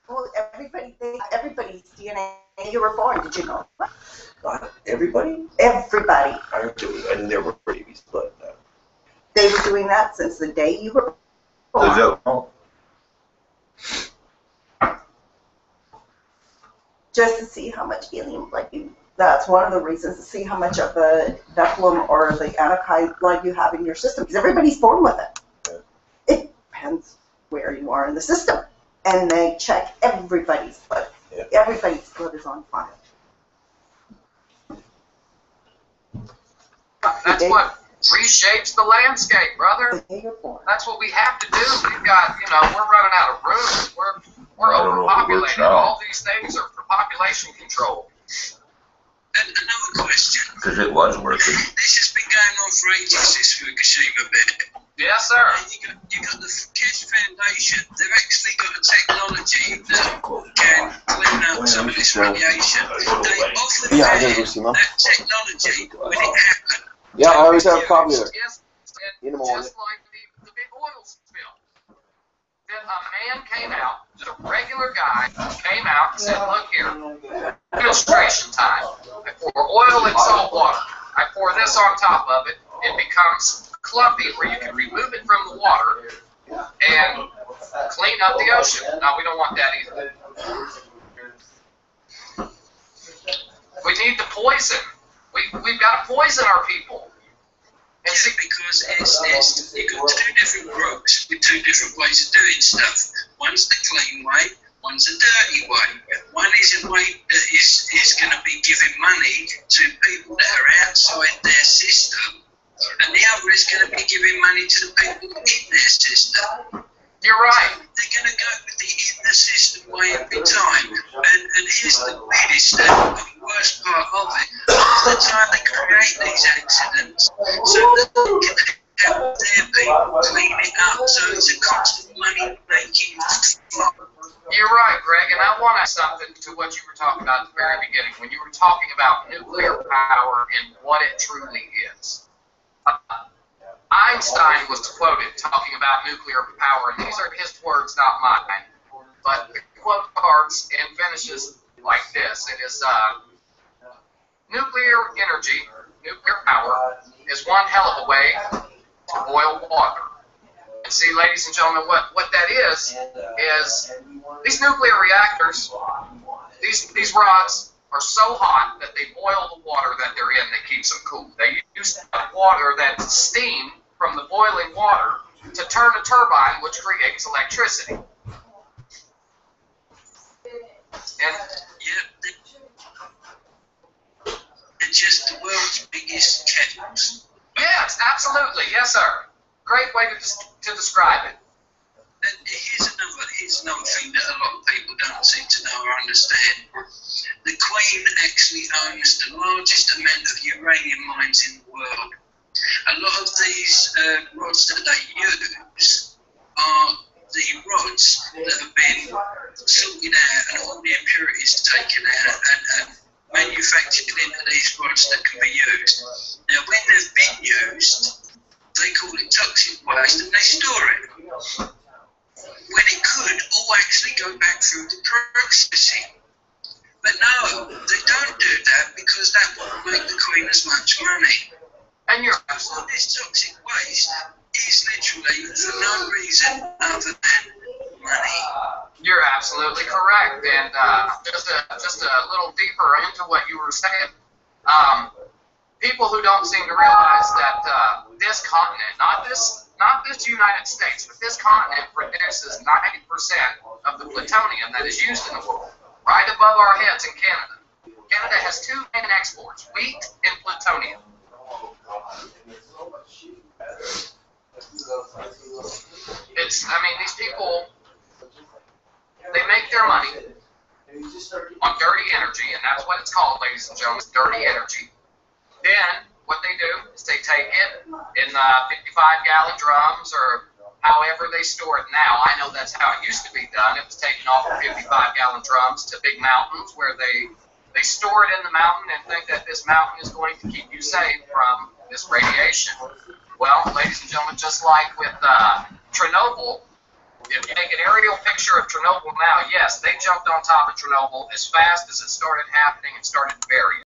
Well, everybody's DNA. You were born, did you know? Everybody? Everybody. I knew there were babies, but They were doing that since the day you were born. Is that, oh, Just to see how much alien blood you. That's one of the reasons, to see how much of the Nephilim or the Anakai blood you have in your system, because everybody's born with it. Yeah. It depends where you are in the system. And they check everybody's blood. Yeah. Everybody's blood is on file. That's what reshapes the landscape, brother. The day you're born. That's what we have to do. We've got, we're running out of rooms. We're I don't know if it works overpopulated. now. All these things are for population control. And another question. because it was working. This has been going on for ages, this Fukushima bit. Yes, sir. You got the Keshe Foundation. They've actually got a technology that can clean up some of this radiation. They offered that technology when it happened. Yeah, I always have a copy of it. Yes, In the morning. just like the big oil spill. Then a man came out, just a regular guy, came out and said, look here, demonstration time. I pour oil and salt water. I pour this on top of it. It becomes clumpy where you can remove it from the water and clean up the ocean. No, we don't want that either. We need the poison. We've got to poison our people. And see, because you've got two different groups with two different ways of doing stuff. One's the clean way, one's a dirty way. One is a way that is going to be giving money to people that are outside their system, and the other is going to be giving money to the people in their system. You're right. They're going to go with the in-the-system way every time. And here's the weirdest and worst part of it. Most of the time they create these accidents so that they can help their people clean it up. So it's a constant money-making flop. You're right, Greg, and I want to add something to what you were talking about at the very beginning, when you were talking about nuclear power and what it truly is. Einstein was quoted talking about nuclear power, and these are his words, not mine. But the quote starts and finishes like this. It is, nuclear energy, nuclear power, is one hell of a way to boil water. And see, ladies and gentlemen, what that is these nuclear reactors, these rods are so hot that they boil the water that they're in that keeps them cool. They use that water, that steam from the boiling water, to turn a turbine, which creates electricity. And They're just the world's biggest kettles. yes, absolutely, yes, sir. Great way to describe it. And here's another thing that a lot of people don't seem to know or understand. The Queen actually owns the largest amount of uranium mines in the world. A lot of these rods that they use are the rods that have been sorted out and all the impurities taken out and manufactured into these rods that can be used. Now, when they've been used, they call it toxic waste and they store it. When it could all actually go back through the processing. But no, they don't do that because that won't make the Queen as much money. And you're All this toxic waste is literally for no reason other than money. You're absolutely correct. And just a little deeper into what you were saying, people who don't seem to realize that this continent, not this United States, but this continent produces 90% of the plutonium that is used in the world, right above our heads in Canada. Canada has two main exports, wheat and plutonium. These people, they make their money on dirty energy, and that's what it's called, ladies and gentlemen, dirty energy. Then, what they do is they take it in 55-gallon drums or however they store it now. I know that's how it used to be done. It was taken off of 55-gallon drums to big mountains where they store it in the mountain and think that this mountain is going to keep you safe from this radiation. Well, ladies and gentlemen, just like with Chernobyl, if you take an aerial picture of Chernobyl now, yes, they jumped on top of Chernobyl as fast as it started happening and started to bury it.